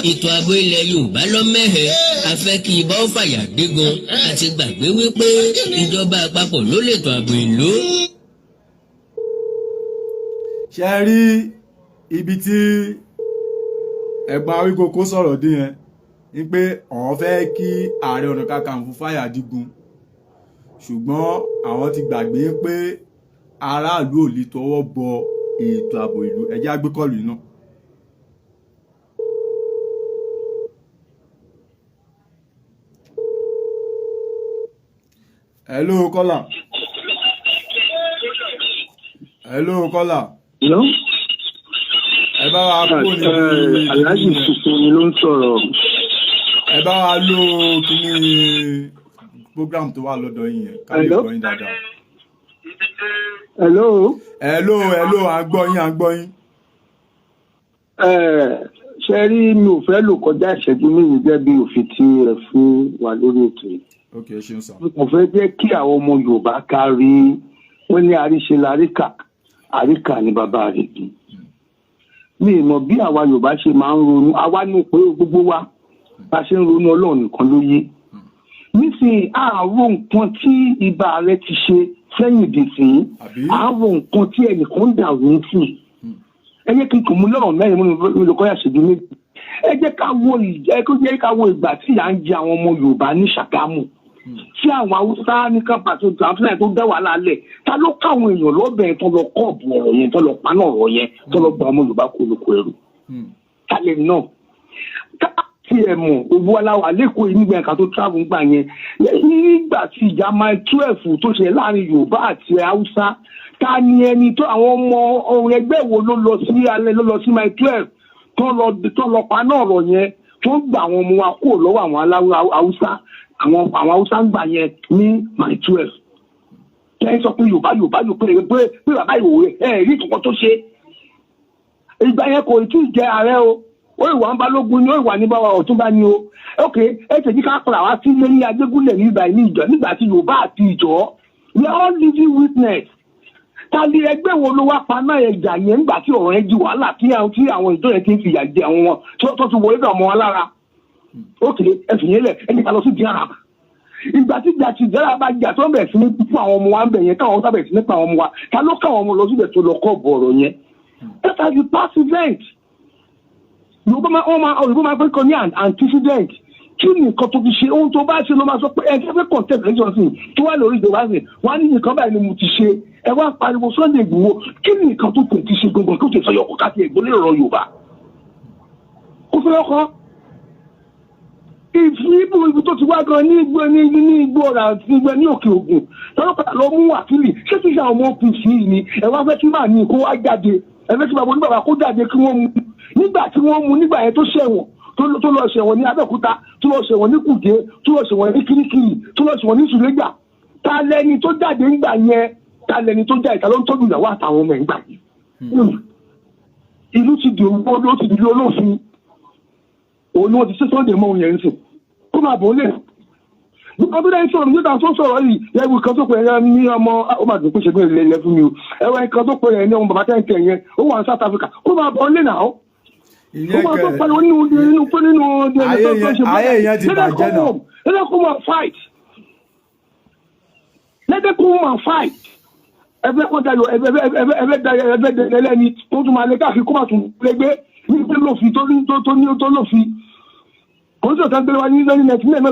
ètò ààbò ilẹ̀ Yorùbá lọ́mẹ́hẹ̀ afẹ́ kí ibà ó fàyà dégun àti gbàgbé wípé ìjọba àpapọ̀ ló lè tó ààbò ìlú. Ṣé rí ibi tí ẹ̀gbọ́n Awíkókó sọ̀rọ̀ dé yẹn ni pé àwọn fẹ́ kí Ààrẹ Ọ̀nà Kakanfò fàyà dígun ṣùgbọ́n àwọn ti gbàgbé pé aráàlú ò lè tọwọ́ bọ ètò ààbò ìlú ẹjẹ́ agbékọ̀lù iná. Hello, caller. Hello, caller. Hello. Ẹ bá wa kúrò níbi Aláàjì tuntun ni ló ń sọ̀rọ̀. Ẹ bá wa lo kíní program tó wà lọ́dọ̀ yín yẹn ká lè gbọ́ yín dáadáa. Hello. À ń gbọ́ yín. Ṣé rí mi ò fẹ́ lò kọjá ìṣẹ́jú méjì gẹ́gẹ́ bí òfin tí ẹ fún wa lórí ètò yìí. Ok, ṣeun sà. Mo fẹ́ jẹ́ kí àwọn ọmọ Yorùbá kárí wọ́n ní àríṣe láríkà àríkà ní bàbá rẹ̀ bí. Mi ì mọ̀ bí àwa Yorùbá ṣe máa ń ronú àwa ní pé gbogbo wa bá ṣe ń ronú Ọlọ́run nìkan ló yé. Nísìnyí àárò nǹkan tí ibà rẹ ti ṣe sẹ́yìn dìsín àárò nǹkan tí ẹnìkan ń dàrú fún. Ẹ jẹ́ kí n kò mú lọ́rọ̀ mẹ́rin mo lè kọ́ yà ṣèjú méjì. Ẹ jẹ́ ká wo ìgbà tí ìyà ń jẹ àwọn ọmọ Yorùbá ní Ṣàgámù. Tí àwọn Haúsá ní kápá tó àfihàn tó dá wàhálà lẹ̀ ta ló káwọn èèyàn lọ́bẹ̀ tó lọ kọ́ọ̀bù ọ̀rọ̀ yẹn tó lọ paná ọ̀rọ̀ yẹn tó lọ gba ọmọ Yorùbá kó lóko ẹrù. Kálẹ̀ náà tí ẹ mọ̀ owó aláwà lẹ́kọ̀ọ́ yìí nígbà kan tó travel gbà yẹn nígbà tí ìjà mile 12 tó ṣe láàrin Yorùbá àti Haúsá ta ni ẹni tó àwọn ọmọ ọ̀rọ̀ ẹgbẹ́ wo ló lọ sí mile 12 tó lọ paná ọ̀rọ̀ yẹn tó gbà àwọn ọmọ wa kúrò lọ́wọ́ àwọn aláwọ̀ Haúsá àwọn Haúsá ń gbà yẹn ní mile 12 kẹ́ sọ pé Yorùbá pé bàbá ìwòye rí ìtùkọ́ tó ṣe ìgbà yẹn kò tí ì jẹ ààrẹ o ó ìwà ń balógun ni ó ìwà ní báwa Ọ̀túnba ni o ok ẹ tẹ̀jí ká padà wá sí ilé ní Ajégúnlẹ̀ nígbà tí Yorùbá àti ìjọ we are all living witness tàbí ẹgbẹ́ wo ló wá paná ẹja yẹn nígbà tí ọ̀rọ̀ yẹn di wàhálà tí àwọn ìjọ yẹn ti ń fìyà jẹ àwọn wọn tó ti wọlé dọ̀ mọ́ wọn lára ok ẹ fìyẹn lẹ̀ ẹni ká lọ sí diarab ìgbà tí ìjà ti jẹ́ra bá jà tó bẹ̀rẹ̀ sí ní fún àwọn ọmọ wa ń bẹ̀ yẹn káwọn sábẹ̀ sí nípa àwọn ọmọ wa ta ló káwọn ọmọ lọ síbẹ̀ tó lọ kọ́ bọ̀rọ̀ yẹn that is the past event. Yorùbá máa fẹ́ kọ́ ní antecedent kí ni nǹkan tó fi ṣe ohun tó bá ṣe ló máa sọ pé ẹgbẹ́ fẹ́ contempt lẹ́jọ́ sí tó wà lórí ìjọba sí wọ́n á ní nǹkan báyìí ni mo ti ṣe ẹ wá pariwo Sunday Igboho kí ni nǹkan tó tẹ̀ ti ṣe gbọ̀ngàn tó tẹ̀ sọ yọkọ̀ káàkiri ìgbólé ọ̀rọ̀ Yorùbá kó fẹ́ lọ́kọ́ ibi tó ti wá gan ní igbó ọ̀rà àti igbó ní Òkè Ògùn tọ́lọ́pàá lọ mú wákìlì ṣé kí ṣe àwọn ọmọ OPC ni ẹ wá fẹ́ kí máa ní kó wá jáde ẹ fẹ́ kí bàbá oníbàbà kó jáde kí wọ́n mú nígbà tí wọ́n mú nígbà yẹn tó ṣẹ̀wọ̀n tó lọ ṣẹ̀wọ̀n ní Abẹ́òkúta tó lọ ṣẹ̀wọ̀n ní Kùjé tó lọ ṣẹ̀wọ̀n ní Kirikiri tó lọ ṣẹ̀wọ̀n ní Sùlẹ́gbà ta lẹni tó jáde ńgbà yẹn ta lẹni tó jáde ta ló ń tọ́jú ìyàwó àtàwọn ọmọ ẹ̀ngbà yìí ìlú ti di owó ló ti di olófin òun ni wọ́n ti ṣe Sunday mọ́ òun yẹn ń sìn kó máa bọ̀ ó lè nípa tó dẹ́yìn sọ̀rọ̀ nígbà tó sọ̀rọ̀ yìí ẹ̀wù kan tó pè é ní ọmọ ó máa dùn pé ṣe gbé ilẹ̀ fún mi o ẹ̀wù kan tó pè é ní ọmọ bàbá tẹ́ǹtẹ̀ yẹn ó wà ní South Africa kó máa bọ̀ ó lè nà ó. ó máa tó pẹ̀lú nínú ayé yẹn ti bàjẹ́ náà. lẹ́dẹ̀kùn máa fight ẹgbẹ́ kan dayọ̀ ẹgbẹ́ dayọ̀ ẹlẹ́ni tó tún máa lé káàkiri kó máa tún lẹ́gbẹ́ ní pé lófin tó lófin kò sí ọ̀sán gbẹ́rẹ́ wá ní lórí nẹ́tìmẹ́ náà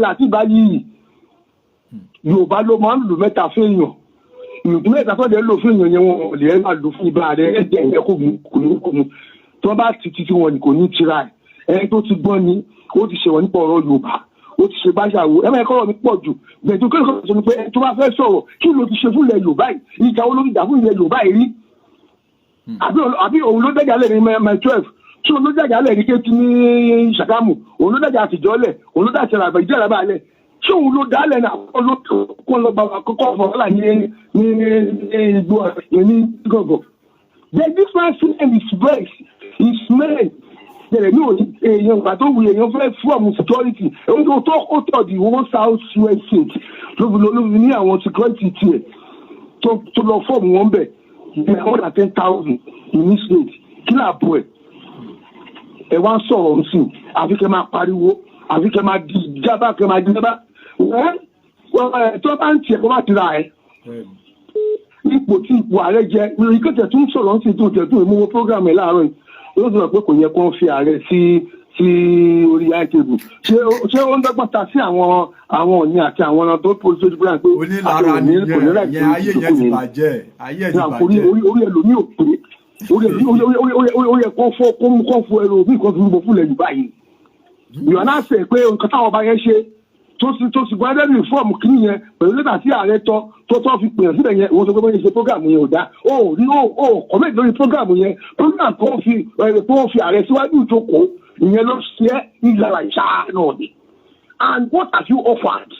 láti bá yìí Yorùbá ló máa ń lò mẹ́ta fún èèyàn ìlú mẹ́ta tó dẹ̀ lò fún èèyàn yẹn wọn lè máa lò fún ibà rẹ̀ ẹ̀jẹ̀ ẹ̀jẹ̀ kò mú tí wọ́n bá ti wọn kò ní tira ẹ̀ tó ti gbọ́n ni ó ti ṣe wọ́n nípa ọ̀rọ̀ Yorùbá ó ti ṣe báṣàwò ẹ máa kọ́ ọ̀rọ̀ mi pọ̀ jù bẹ̀ẹ̀ tó kẹ́kọ̀ọ́ sọ pé tó bá fẹ́ sọ̀rọ̀ kí ló ti ṣe fún ilẹ̀ Yorùbá yìí ìjà olórí ìjà fún ilẹ̀ Yorùbá yìí rí àbí òun ló dẹ́jà lẹ́ni mile 12 tí òun ló dẹ́jà lẹ́ni kéétì ní Ṣàgámù òun ló dẹ́jà àtijọ́lẹ̀ òun ló dẹ́jà àbẹ̀ ìjẹ́ àbẹ̀ alẹ̀ tí òun ló dálẹ̀ náà kó lọ bá kọ́kọ́ ọ̀fọ̀ọ́lá ní igbó ní gọ̀gọ̀. The difference is breast is men bẹ̀rẹ̀ ní èèyàn ìgbà tó wù èèyàn fẹ́ fọ́ọ̀mù security èyí tó ó tọ̀ di owó South West State ló fi ní àwọn security tiẹ̀ tó lọ fọ́ọ̀mù wọn bẹ̀ more than 10,000 in each state kí là bọ̀ ẹ̀ wá ń sọ̀rọ̀ nsìn àfi kẹ́ máa pariwo àfi kẹ́ máa di jábá kẹ́ máa di jábá tó bá ń tiẹ̀ kó má ti ra ẹ̀ ipò tí ipò ààrẹ jẹ ìkẹ́tẹ̀ tún sọ̀rọ̀ nsìn tó tẹ̀ tó ìmúwó program ẹ̀ láàárọ̀ yìí ó sọ pé kò yẹ kó ń fi ààrẹ sí orí àìtẹ́bù ṣé ó ń dọ́gbọ́n ta sí àwọn òní àti àwọn ọ̀nà tó pọ̀ sójú bíi pé onílára nìyẹn ayé yẹn ti bàjẹ́ ayé yẹn ti bàjẹ́ orí ẹlòmíì ò pé ó yẹ kó fọ ẹlòmíì kan fi gbogbo fúnlẹ̀ Yorùbá yìí ìyọ̀ náà sẹ̀ pé nǹkan táwọn ọba yẹn ṣe tó sì gbọ́dọ̀ ní fọ́ọ̀mù kìíní yẹn pẹ̀lú lẹ́tà sí ààrẹ tó fi pèèyàn síbẹ̀ yẹn òun sọ pé bóyá ṣe program yẹn ò dá ó kọ́mẹ́tì lórí program yẹn program tó fi ààrẹ síwájú ìjókòó ìyẹn ló ṣe é ìlara ìṣá náà ni. And what have you offered?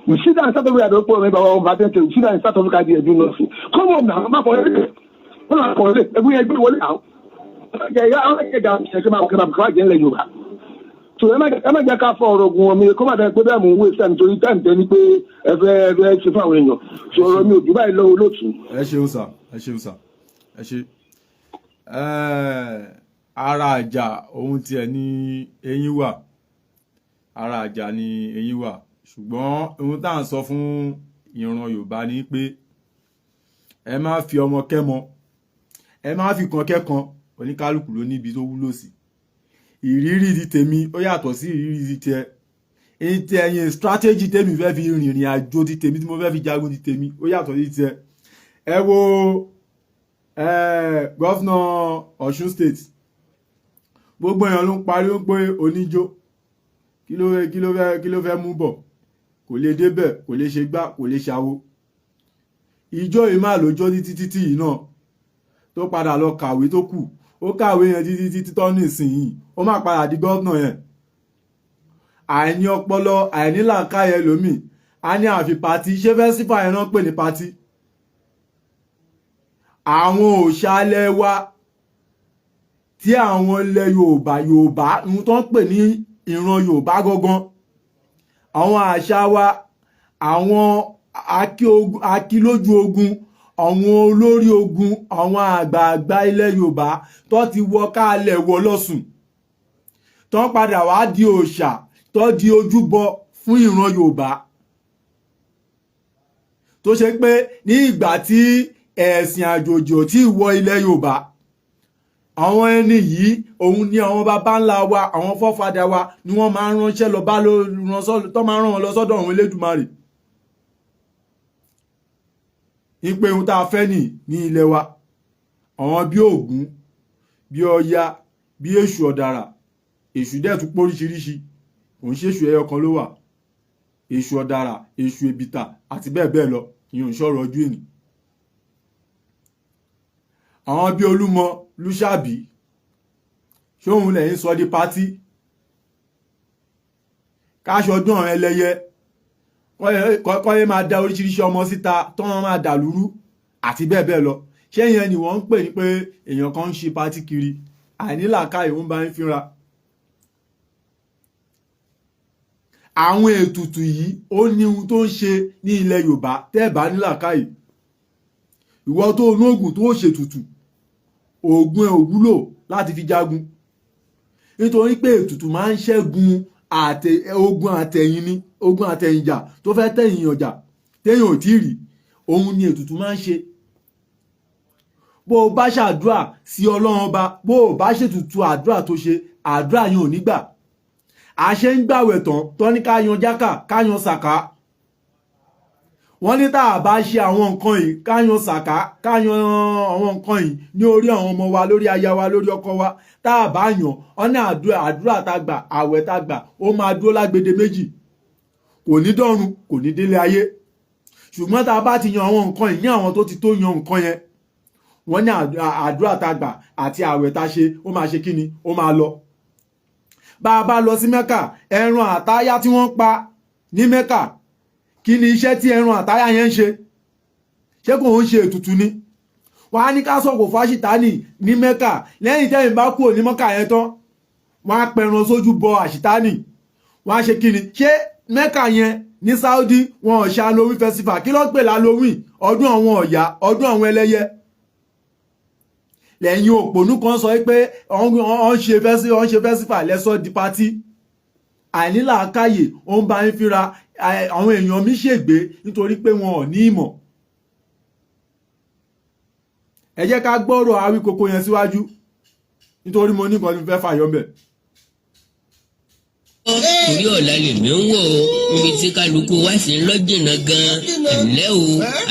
You see that in South Africa, I don't remember what you see that in South Africa, they do nothing. Come on now, I'm not for it. I'm not for it. Every one now. I get down, I come up, cry again, like you have. So I'm not going to for me. Come out and put them on waste time to return to any pay every extra window. So you buy low looks. Ẹ ṣeun sà, ẹ ṣeun sà, ẹ ṣe. Ara àjà ohun tí ẹ ní eyín wà. Ara àjà ni eyín wà. Ṣùgbọ́n ohun tá à ń sọ fún ìran Yorùbá ni pé ẹ má fi ọmọ kẹ́mọ, ẹ má fi kan kẹ́kan, oníkálùkù ló níbi tó wúlò sí. Ìrírí ti tèmi ó yàtọ̀ sí ìrírí ti tiẹ̀. Èyí tí ẹ̀yin strategy tèmi fẹ́ fi rìnrìn àjò ti tèmi tí mo fẹ́ fi jagun ti tèmi ó yàtọ̀ sí tiẹ̀. Ẹ wo Governor Ọ̀ṣun State. Gbogbo èèyàn ló ń pariwo pé oníjó kí ló fẹ́ mú bọ̀. Kò lè débẹ̀, kò lè ṣe gbá, kò lè ṣàwo. Ìjọ yìí máa lójó títí yìí náà tó padà lọ kàwé tó kù. Ó kàwé yẹn títí tọ́ ní ìsinyìí. Ó máa padà di gọ́ọ̀nà yẹn. Àìní ọpọlọ, àìní làákàyè lómi. A ní àfi pàtí, ṣé fẹ́sífà yẹn náà pè ní pàtí. Àwọn òṣàlẹ̀ wa tí àwọn ilẹ̀ Yorùbá ohun tó ń pè ní ìran Yorùbá gangan. Àwọn àṣà wa, àwọn akílójú ogun, àwọn olórí ogun, àwọn àgbààgbà ilẹ̀ Yorùbá tó ti wọ káàlẹ̀ wọ lọ́sùn. Tó padà wá di òòṣà, tó di ojúbọ fún ìran Yorùbá. Tó ṣe pé ní ìgbà tí ẹ̀sìn àjòjì ò tí wọ ilẹ̀ Yorùbá, àwọn ẹni yìí òun ni àwọn bàbá ńlá wa, àwọn fọ́fadà wa ni wọ́n máa ń ránṣẹ́ lọ bá tó máa ń rán wọn lọ sọ́dọ̀ àwọn Elédùmarè. Ìpè ohun tá a fẹ́ ní ilẹ̀ wa. Àwọn bí Ògún, bí Ọya, bí Èṣù ọ̀dàrà, Èṣù dẹ̀ tún póríṣiríṣi. Òun ṣe èṣù ẹyọ kan ló wà. Èṣù ọ̀dàrà, Èṣù èbìtà àti bẹ́ẹ̀ bẹ́ẹ̀ lọ. Ìyẹn ò ṣọ̀rọ̀ ojú ènì. Àwọn bí Olúmọ, Lúṣàbí, ṣóhun lẹ́yìn sọ di pátí. Káṣọdún àwọn ẹlẹ́yẹ kọ́yé máa dá oríṣiríṣi ọmọ síta tó wọ́n máa dà lúrú àti bẹ́ẹ̀ bẹ́ẹ̀ lọ. Ṣé ìyẹn ni wọ́n ń pè ní pé èèyàn kan ń ṣe pátí kiri? Àìnílàákàyè ń bá ń fínra. Àwọn ètùtù yìí ó ní ohun tó ń ṣe ní ilẹ̀ Yorùbá tẹ́ bá nílàákàyè. Ìwọ tó ní oògùn tó ṣètùtù, oògùn ẹ̀ ò wúlò láti fi jagun. Nítorí pé ètùtù máa ń ṣẹ́gun ogun àtẹ̀yìn ni, ogun àtẹ̀yìnjà tó fẹ́ tẹ̀yìn ọjà téèyàn ò tí rí. Òun ni ètùtù máa ń ṣe. Bó o bá ṣàdúrà sí Ọlọ́run ọba, bó o bá ṣètùtù àdúrà tó ṣe, àdúrà yẹn ò ní gbà. Àṣẹ ń gbàwẹ̀ tán tó ní ká yan jákà, ká yan sàká. Wọ́n ní tá a bá ṣe àwọn nǹkan yìí, ká yan sàká, ká yan àwọn nǹkan yìí ní orí àwọn ọmọ wa, lórí aya wa, lórí ọkọ wa. Tá a bá yàn, wọ́n ní àdúrà tá gbà, àwẹ̀ tá gbà, ó máa dúró lágbede méjì. Kò ní dọ́run, kò ní délé ayé. Ṣùgbọ́n tá a bá ti yan àwọn nǹkan yìí ní àwọn tó ti tó yan nǹkan yẹn, wọ́n ní àdúrà tá gbà àti àwẹ̀ tá ṣe, ó máa ṣe kíni, ó máa lọ. Bá a bá lọ sí Mẹ́kà, ẹran àtáyá tí wọ́n pa ní Mẹ́kà, kí ni iṣẹ́ tí ẹran àtáyá yẹn ń ṣe? Ṣé kò ń ṣe ètùtù ni? Wọ́n á ní ká sọ̀kò fáṣítánì ní Mẹ́kà, lẹ́yìn tẹ́yìn bá kúrò ní Mẹ́kà yẹn tán, wọ́n á pẹran sójú bọ àṣítánì. Wọ́n á ṣe kí ni? Ṣé Mẹ́kà yẹn ní Saudi wọn ò ṣe Halloween festival? Kí ló ń pè Halloween? Ọdún àwọn ọ̀yà, ọdún àwọn ẹlẹ́yẹ. Lẹ́yìn òpònú kan sọ pé wọ́n ṣe festival lẹ́sọ̀ di pátí. Àìnílàákàyè ó ń bá ń fínra. Àwọn èèyàn mi ṣègbé nítorí pé wọn ò ní ìmọ̀. Ẹ jẹ́ ká gbọ́rọ̀ Awíkoko yẹn síwájú nítorí mo ní nǹkan tí mo fẹ́ fàyọ ńbẹ̀. Torí ọ̀la lèmi ń wò ó níbi tí kálukú wá sí lọ́jìnà gan-an ẹ̀lẹ́ o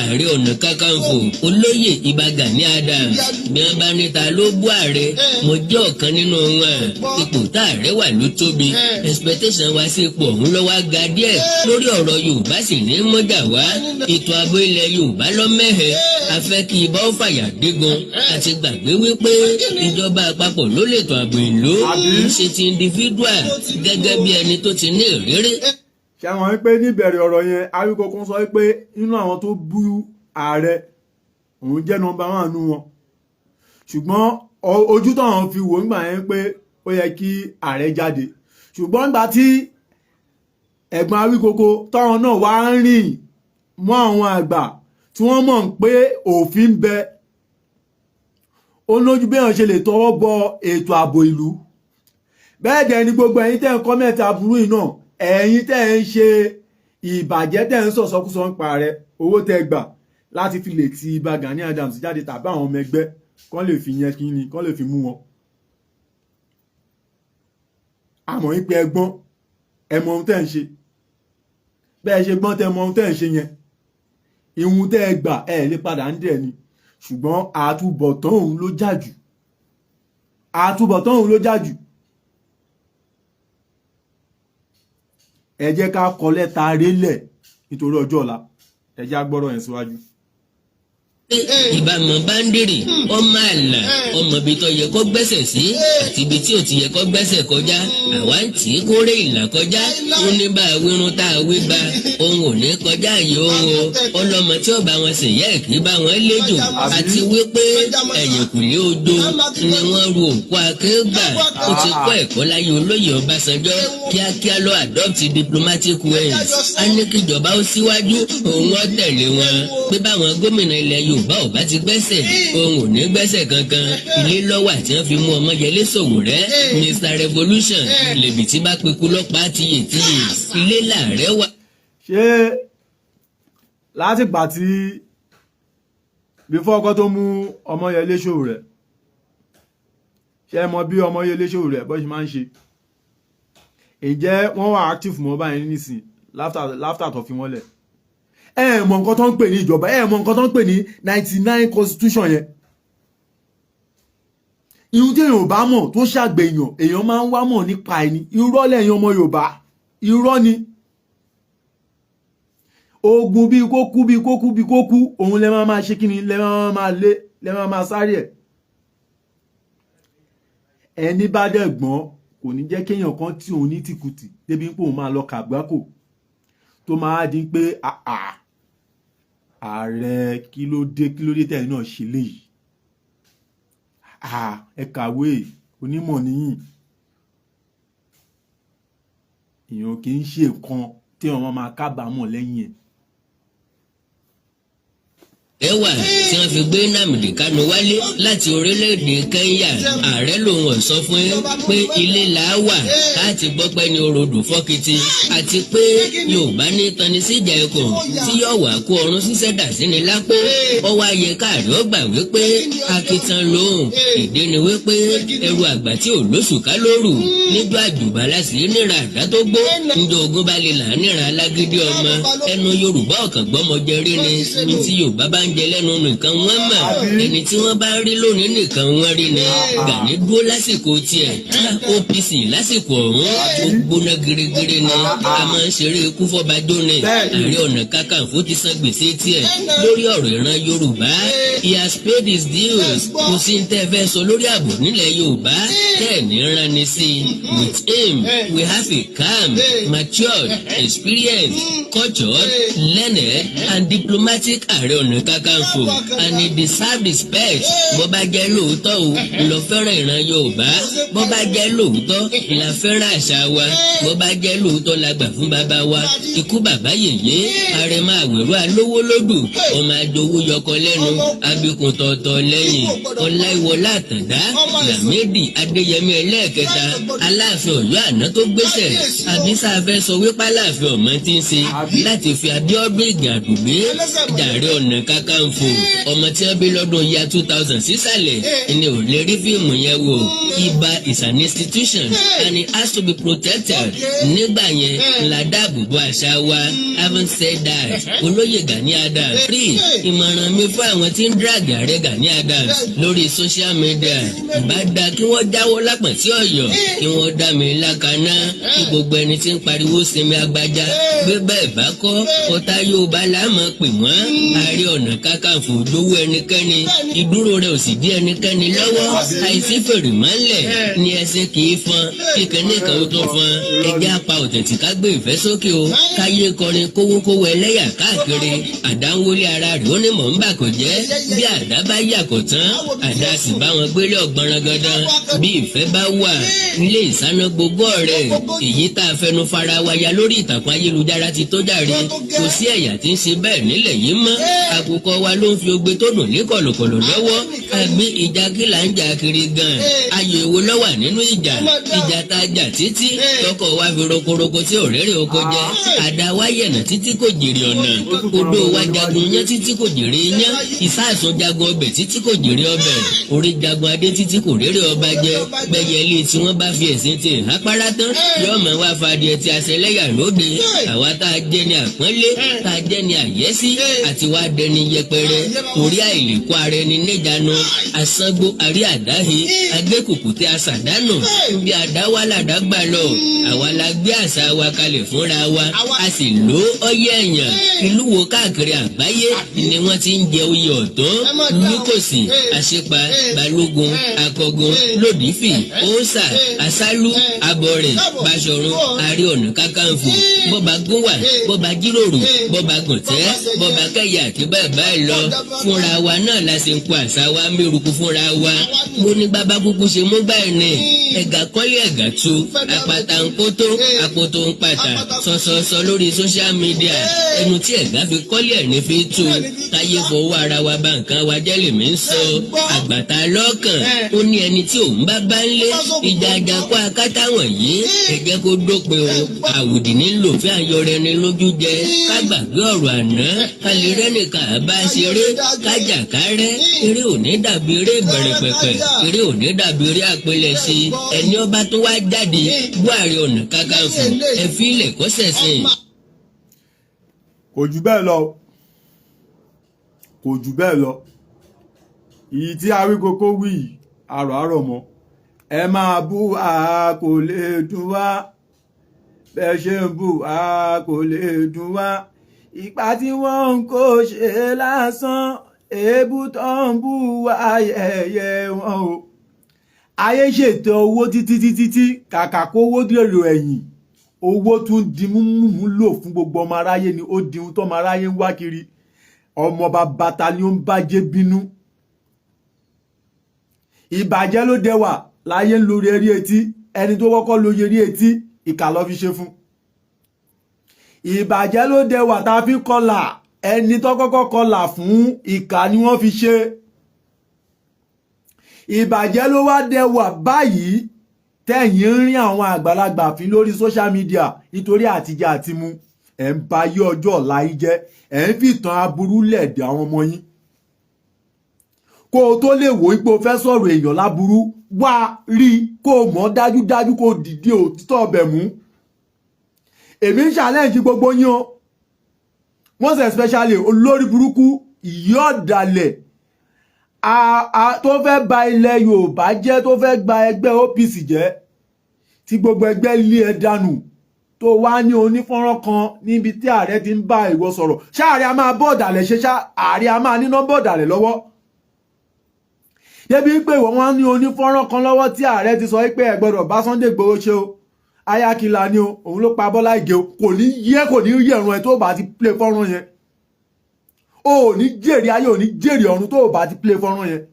Ààrẹ Ọ̀nà Kakanfò olóyè Ìbà Gani Adams bí wọ́n bá níta ló bú ààrẹ mo jẹ́ ọ̀kan nínú wọn ipò tá ààrẹ wà ló tóbi expectation wa sí ipò ọ̀hún lọ́wọ́ ga díẹ̀ lórí ọ̀rọ̀ Yorùbá sì ní mọ́jà wá ètò ààbò ilẹ̀ Yorùbá lọ́mẹ́hẹ̀ afẹ́ kí ibà ó fàyà dígun àti gbàgbé wípé ìjọba àpapọ̀ ló lè tó ààbò ìlú ṣe ti individual gẹ́gẹ́ bí ẹni tó ti ní ìrírí. ṣé àwọn wípé níbẹ̀rẹ̀ ọ̀rọ̀ yẹn Awíkókó sọ wípé nínú àwọn tó bú ààrẹ òun jẹ́ nọ́mbà 1 nínú wọn ṣùgbọ́n ojú táwọn fi wò nígbà yẹn pé ó yẹ kí ààrẹ jáde ṣùgbọ́n nígbà tí ẹ̀gbọ́n Awíkókó táwọn náà wá ń rìn mọ́ àwọn àgbà tí wọ́n mọ̀ pé òfin ń bẹ ó lójú bí wọ́n ṣe lè tọwọ́ bọ ètò ààbò ìlú bẹ́ẹ̀ dẹ̀ ni gbogbo ẹ̀yin tẹ́ ń kọ́mẹ̀tì aburú yìí náà ẹ̀yin tẹ́ ń ṣe ìbàjẹ́ tẹ́ ń sọ̀sọ́kúsọ ń pa rẹ̀ owó tẹ́ gbà láti fi lè ti Ìbà Gani Adams jáde tàbí àwọn ọmọ ẹgbẹ́ kán lè fi yẹn kíni kán lè fi mú wọn. àmọ́ yín pé ẹgbọ́n ẹ mọ ohun tẹ́ ń ṣe bẹ́ẹ̀ ṣe gbọ́n tẹ́ mọ ohun tẹ́ ń ṣe yẹn ìhun tẹ́ ẹ gbà ẹ lè padà ń dẹ̀ ni ṣùgbọ́n àtúbọ̀tán òun ló jà jù àtúbọ̀tán òun ló jà jù. ẹ jẹ́ ká kọ lẹ́tà rélẹ̀ nítorí ọjọ́ ọ̀la ẹ jẹ́ agbọ́rọ̀ yẹn síwájú. ìbámu báńdìrì ọmọ àlà ọmọ ibi tó yẹ kó gbẹ́sẹ̀ sí àti ibi tí ò ti yẹ kó gbẹ́sẹ̀ kọjá àwa ń tì í kórè ìlà kọjá ó ní bá awírun tá a wí ba òun ò ní kọjá àyè òun o ọlọ́mọ tí ó bá wọn sì yẹ kí bá wọn léjò àti wípé ẹ̀yìnkùlé odò ni wọ́n ru òkú akéègbà ó ti kọ́ ẹ̀kọ́ láyé olóyè Ọbásanjọ́ kíákíá lọ adopt diplomatic ways á ní kíjọba ó síwájú òun ó tẹ̀lé wọn pé báwọn gómìnà ilẹ̀ Yorùbá ò bá ti gbẹ́sẹ̀ òun ò ní gbẹ́sẹ̀ kankan ilé lọ́wọ́ àti wọ́n fi mú Ọmọyẹlé Sowore Mr Revolution lèbi tí bá peku lọ́pàá tiyètiyè ilé làárẹ̀ wà. ṣé látìgbà tí bífọ́ ọkọ tó mú Ọmọyẹlé Sowore ṣé ẹ mọ bí Ọmọyẹlé Sowore bó ṣe máa ń ṣe ǹjẹ́ wọ́n wà active mọ́ báyìí nísìn láftà tó fi wọ́n lẹ̀ ẹ mọ nǹkan tó ń pè ní ìjọba ẹ mọ nǹkan tó ń pè ní 99 constitution yẹn irun tí èèyàn ò bá mọ̀ tó ṣàgbẹ̀yàn èèyàn máa ń wá mọ̀ nípa ẹni irọ́ lẹ́yìn ọmọ Yorùbá irọ́ ni ogun bí kó kú òun lẹ máa ṣe kí ni lẹ máa lé lẹ máa sáré ẹ̀ ẹni bá dẹ̀ gbọ́n kò ní jẹ́ kéèyàn kan tí òun ní tìkùtì débi pé òun máa lọ kàgbákò tó máa di pé ààrẹ kí ló dé tẹ̀lé náà ṣe léyìí ẹ kàwé onímọ̀ níyìn èèyàn kì í ṣe nǹkan tí wọ́n máa kábàámọ̀ lẹ́yìn ẹ̀. ẹwà tí wọ́n fi gbé Nnamdi Kanu wálé láti orílẹ̀-èdè Kenya ààrẹ lòun ò sọ fún yín pé ilé là á wà láti gbọ́ pé ní orodò fọ́kìtì àti pé Yorùbá ní tani síjà ẹkùn tí yóò wà kó ọrùn ṣiṣẹ́ dà sí ni lápò ọwọ́ ayé káàrí ó gbà wípé akitan lòun ìdí ni wípé ẹrù àgbà tí ò lóṣù ká lóru níjọ́ àjùbá láti níra àdá tó gbó njọ ogun bá lè là á níra alágídí ọmọ ẹnu Yorùbá ọ̀kàn gbọ́mọjẹ rí ni tí Yorùbá bá ń jẹ lẹ́nu nìkan wọ́n mọ̀ ẹni tí wọ́n bá rí lónìí nìkan wọ́n rí ni Gani dúró lásìkò tiẹ̀ OPC lásìkò ọ̀hún ó gbóná girigiri ni a máa ń ṣeré ikú fọ́bajó ni Ààrẹ Ọ̀nà Kakanfò ti san gbèsè tiẹ̀ lórí ọ̀rọ̀ ìran Yorùbá he has paid his dues kò sí ní tẹ́ fẹ́ sọ lórí ààbò nílẹ̀ Yorùbá tẹ́ ní rán ni sí with him we have a calm matured experienced cultured learned and diplomatic Ààrẹ Ọ̀nà Kakanfò and he deserve respect bó bá jẹ́ lóòótọ́ o lọ fẹ́ràn ìran Yorùbá bó bá jẹ́ lóòótọ́ la fẹ́ràn àṣà wa bó bá jẹ́ lóòótọ́ la gbà fún bàbá wa ikú bàbá yèyé àrẹ̀mọ àwẹ̀rọ alówó lódù ọmọ àjòwò yọkọ lẹ́nu abikun tọ̀ọ̀tọ̀ lẹ́yìn ọláìwọlá àtàndá Lámídì Adéyẹmí ẹlẹ́ẹ̀kẹta Aláàfin Ọ̀yọ́ àná tó gbéṣẹ̀ àbísà fẹ́ sọ wípé Aláàfin ọmọ ti ń ṣe láti fi Abíọ́dún Ìgè Àdùgbé Ààrẹ Ọ̀nà Kakanfò Kakanfò ọmọ tí wọ́n bí lọ́dún ya 2000 sísàlẹ̀ ni ò lè rí fíìmù yẹn wò. Ibà is an institution and it has to be protected. Nígbà yẹn la dáàbò bo àṣà wa. Having said that, olóyè Gani Adams free ìmọ̀ràn mi fún àwọn tí ń drag ààrẹ Gani Adams lórí social media. Ìbá da kí wọ́n dáwọ́ lápọ̀n sí Ọ̀yọ́ kí wọ́n dá mi lákaná kí gbogbo ẹni tí ń pariwo sinmi agbájá gbé bẹ́ẹ̀ bá kọ́ ọ̀tá Yorùbá láàmú pè wọ́n. Ààrẹ Ọ̀nà Kakanfò lówó ẹnikẹ́ni ìdúró rẹ̀ ò sì dí ẹnikẹ́ni lọ́wọ́. Àìsí fèrè mọ́lẹ̀ ni ẹsẹ̀ kì í fọn kíkẹ́ nìkan ó tó fọn. Ẹjẹ́ apá ọ̀tẹ̀tì ká gbé ìfẹ́ sókè o káyé kọrin kówókówó ẹlẹ́yà káàkiri. Àdánwólé ara rẹ̀ ó ní mọ̀ ń bà kò jẹ́ bí àdá bá yàkọ̀ tán àdá sì bá wọn gbélé ọ̀gbọ́nrán gandan. Bí ìfẹ́ bá wà ilé ìsáná gbogbo ọ̀rẹ́ èyí tá a fẹnu fara wa ya lórí ìtàkùn ayélujára ti tó jàre. Kò sí ẹ̀yà tí ń ṣe bẹ́ẹ̀ nílẹ̀ yìí mọ́. Àkùkọ wa ló ń fi ogbe tó dùn ní kọ̀lọ̀kọ̀lọ̀ lọ́wọ́. Àbí ìjà kí là ń jà kiri gan. Ayò èwo ló wà nínú ìjà. Ìjà tá a jà títí tọkọ wa fi rokoroko tí òrèrè oko jẹ. Àdá wa yẹ̀nà títí kò jèrè ọ̀nà. Odó wa jagun yán títí kò jèrè yán. Ìsáàsùn jagun ọbẹ̀ títí kò jèrè ọbẹ̀. Orí jagun adé títí kò rèrè ọba jẹ. Gbẹ̀yẹlé tí wọ́n bá fi ẹ̀sìn ti àpárá tán yóò máa wá fadìẹ tí a ṣẹlẹ́yà lóde. Àwa tá a jẹ́ ni àpọ́nlé tá a jẹ́ ni àyẹ́sí àti wá dẹni yẹpẹrẹ orí àìlèkó ara ẹni níjànú. Àsangbó àrí àdáhe agbẹ́kùkù tí a ṣàdánù bí àdáwà làdágbà lọ. Àwa la gbé àṣà wa kalẹ̀ fúnra wa a sì lò ọyẹ ẹ̀yàn. Ìlú wo káàkiri àgbáyé ni wọ́n ti ń jẹ oyè ọ̀tún Lúkòsì Àṣepa Balógun Akọgun Lòdìfì Òòṣà Àṣálú Abọ̀rẹ̀ Báṣọ̀run Ààrẹ Ọ̀nà Kakanfò bọ́ba gúnwà bọ́ba jíròrò bọ́ba gùntẹ́ bọ́ba kẹ́yà àti bẹ́ẹ̀ bẹ́ẹ̀ lọ. Fúnra wa náà la ṣe ń kó àṣà wa mérukú fúnra wa. Mo ní bàbá kúkú ṣe mú báyìí ní ẹ̀gà kọ́lé ẹ̀gà tu àpàtà ń kótó àpótó ń pàtà sọ̀sọ̀sọ̀ lórí social media. Ẹnu tí ẹ̀gà fi kọ́lé ẹ̀ ní fi tu káyé fowó ara wa bá nǹkan wa jẹ́ lèmi ń sọ. Àgbàtà lọ́kàn ó ní ẹni tí òun bá bá ń lé ìjà àjàkú akátá wọ̀nyí ẹ jẹ́ kó dópin o. Àwùdí nílò fẹ́ ayọ̀rẹ́ ni lójú jẹ ká gbàgbé ọ̀rọ̀ àná ká lè rẹ́nìkan bá ṣeré kájà kárẹ́. Eré ò ní dàbí eré ìbẹ̀rẹ̀ pẹ̀pẹ̀ eré ò ní dàbí eré àpilẹ̀ṣe. Ẹni ọba tó wá jáde Buhari Ọ̀nà Kakanfò ẹ fi ilẹ̀ kó ṣẹ̀ṣẹ̀. Kò jù bẹ́ẹ̀ lọ kò jù bẹ́ẹ̀ lọ. Ìyí tí Awíkókó wí àrọ̀ mọ́ ẹ máa bú a kò lè dùn wá bẹ́ẹ̀ ṣe ń bú a kò lè dùn wá. Ipa tí wọ́n ń kó ṣe lásán èébú tó ń bú ayẹyẹ wọn o. Ayé ṣètò owó títí kàkà kó owó dèrò ẹ̀yìn owó tún di múmú lò fún gbogbo ọmọ aráyé ni ó di ohun tó ọmọ aráyé ń wá kiri. Ọmọ bàbá ta ni ó ń bàjẹ́ bínú. Ìbàjẹ́ ló dẹwà láyé ń lórí eré etí ẹni tó kọ́kọ́ lórí eré etí ìkà ló fi ṣe fún. Ìbàjẹ́ ló dẹwà tá a fi kọlà ẹni tó kọ́kọ́ kọlà fún ìkà ni wọ́n fi ṣe. Ìbàjẹ́ ló wá dẹwà báyìí tẹ̀yìn ń rí àwọn àgbàlagbà fi lórí social media nítorí àtijẹ àti mu ẹ̀ ń ba yí ọjọ́ ọ̀la yìí jẹ́ ẹ̀ ń fi ìtàn aburú lẹ̀dẹ̀ àwọn ọmọ yín. Kó o tó lè wò ipò fẹ́ sọ̀rọ̀ èèyàn láburú wá rí kó o mọ̀ dájúdájú kó o dìde òtítọ́ ọbẹ̀ mú. Èmi ń challenge gbogbo yín o most especially olórí burúkú ìyá ọ̀dàlẹ̀ tó fẹ́ ba ilẹ̀ Yorùbá jẹ́ tó fẹ́ gba ẹgbẹ́ OPC jẹ́ tí gbogbo ẹgbẹ́ lé ẹ dànù tó wá ní onífọ́nrán kan níbi tí ààrẹ ti ń bá ìwọ sọ̀rọ̀ ṣáàrẹ a máa bọ́ ọ̀dàlẹ̀ ṣe ṣá ààrẹ a máa ní nọ́mbà ọ̀dàlẹ̀ lọ́wọ́ débi pé wọ́n ní onífọ́nrán kan lọ́wọ́ tí ààrẹ ti sọ pé ẹ gbọ́dọ̀ bá Sunday Igboho ṣe o ayakila ni o òun ló pa Bọ́lá Ìgè o kò ní yẹ ẹ̀rùn ẹ tó bá ti play fọ́nrán yẹn o ò ní jèrè ayé ò ní jèrè ọ̀run tó bá ti play fọ́nrán yẹn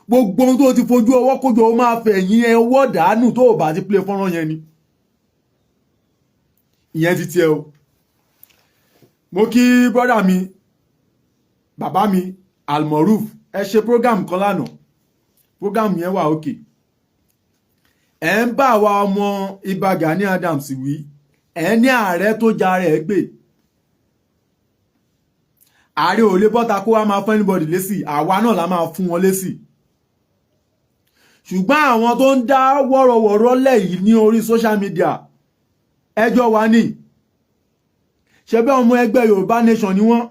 gbogbo ohun tó ti fojú ọwọ́ kójọ ó máa fẹ̀yìn ẹ ọwọ́ dànù tó bá ti play fọ́nrán yẹn ni ìyẹn ti tiẹ̀ o. Mo kí brọ́dà mi bàbá mi Almoruf ẹ ṣe program kan lánàá program yẹn wà òkè ẹ ń bá wa ọmọ Ìbà Gani Adams wí ẹ ní ààrẹ tó ja rẹ̀ gbé ààrẹ ò lè bọ́ta kó wá máa fún anybody lésì, àwa náà la máa fún wọn lésì. Ṣùgbọ́n àwọn tó ń dá wọ́rọ̀wọ̀rọ̀ lẹ̀ yìí ní orí social media ẹjọ́ wa ní ṣe bẹ́ ọmọ ẹgbẹ́ Yorùbá Nation ni wọ́n.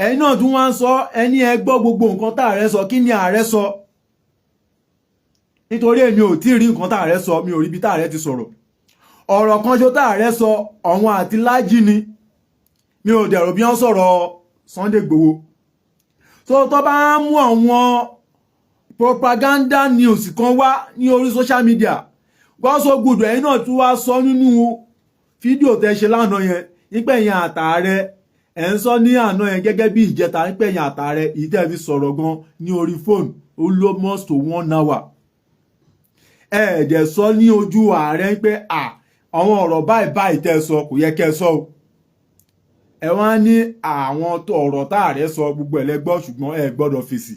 Ẹ̀yin náà tún wá ń sọ ẹni ẹ gbọ́ gbogbo nǹkan tá ààrẹ sọ. Kí ni ààrẹ sọ? Nítorí èmi ò tí rí nǹkan tá ààrẹ sọ, mi ò rí bí tá ààrẹ ti sọ̀rọ̀. Ọ̀rọ̀ kan ṣo tá ààrẹ sọ ọ̀wọ́n àti Lájí ni, mi ò dẹ̀rò bí wọ́n sọ̀rọ̀ Sunday Igboho. So tó bá mú àwọn propaganda news kan wá ní orí social media, wọ́n so gbùdọ̀ ẹ̀yin náà tún wá sọ nínú fídíò tẹ́ ṣe lánàá yẹn nípẹ̀yìn àtààrẹ ẹ̀ ń sọ ní àná yẹn gẹ́gẹ́ bí ìjẹta nípẹ̀yìn àtààrẹ ìtẹ́ fi sọ̀rọ̀ gan ní orí fóònù almost to 1 hour. Ẹ̀ẹ́dẹ̀ sọ ní ojú ààrẹ pé àwọn ọ̀rọ̀ báyìí tẹ́ sọ kò yẹ kẹ́ sọ o. Ẹ wá ní àwọn ọ̀rọ̀ tá ààrẹ sọ gbogbo ẹ̀lẹ́gbọ́ ṣùgbọ́n ẹ gbọ́dọ̀ fèsì.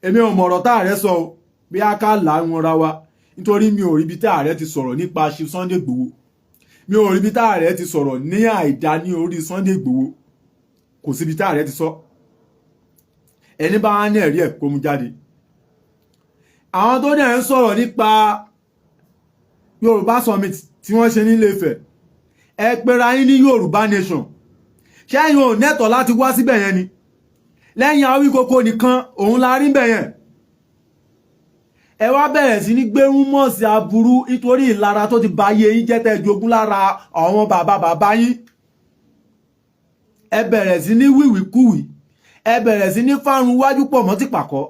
Èmi ò mọ̀ ọ̀rọ̀ tá ààrẹ sọ o bí a ká là wọn ra wa, nítorí mi ò rí bí tá ààrẹ ti sọ̀rọ̀ nípa Sunday Igboho. Mi ò rí bí tá ààrẹ ti sọ̀rọ̀ ní àìdá ní orí Sunday Igboho, kò síbi tá ààrẹ ti sọ. Ẹni bá ní ẹ̀rí ẹ̀ kó mú jáde. Àwọn tó dẹ̀ ń sọ̀rọ̀ nípa Yorùbá Summit tí wọ́n ṣe ní Ilé-Ifẹ̀, ẹ pera yín ní Yorùbá Nation. Ṣé ẹ̀yin ò nẹ́tọ̀ láti wá síbẹ̀ yẹn ni? Lẹ́yìn Awíkókó nìkan òun la rí bẹ̀ yẹn. Ẹ wá bẹ̀rẹ̀ sí ní gbérún mọ́ sí aburú nítorí ìlara tó ti ba ayé yín jẹ́ tẹ́ jogún lára àwọn bàbá yín. Ẹ bẹ̀rẹ̀ sí ní wíwíkúwì, ẹ bẹ̀rẹ̀ sí ní fárun wájú pọ̀ mọ́ ti pàkọ́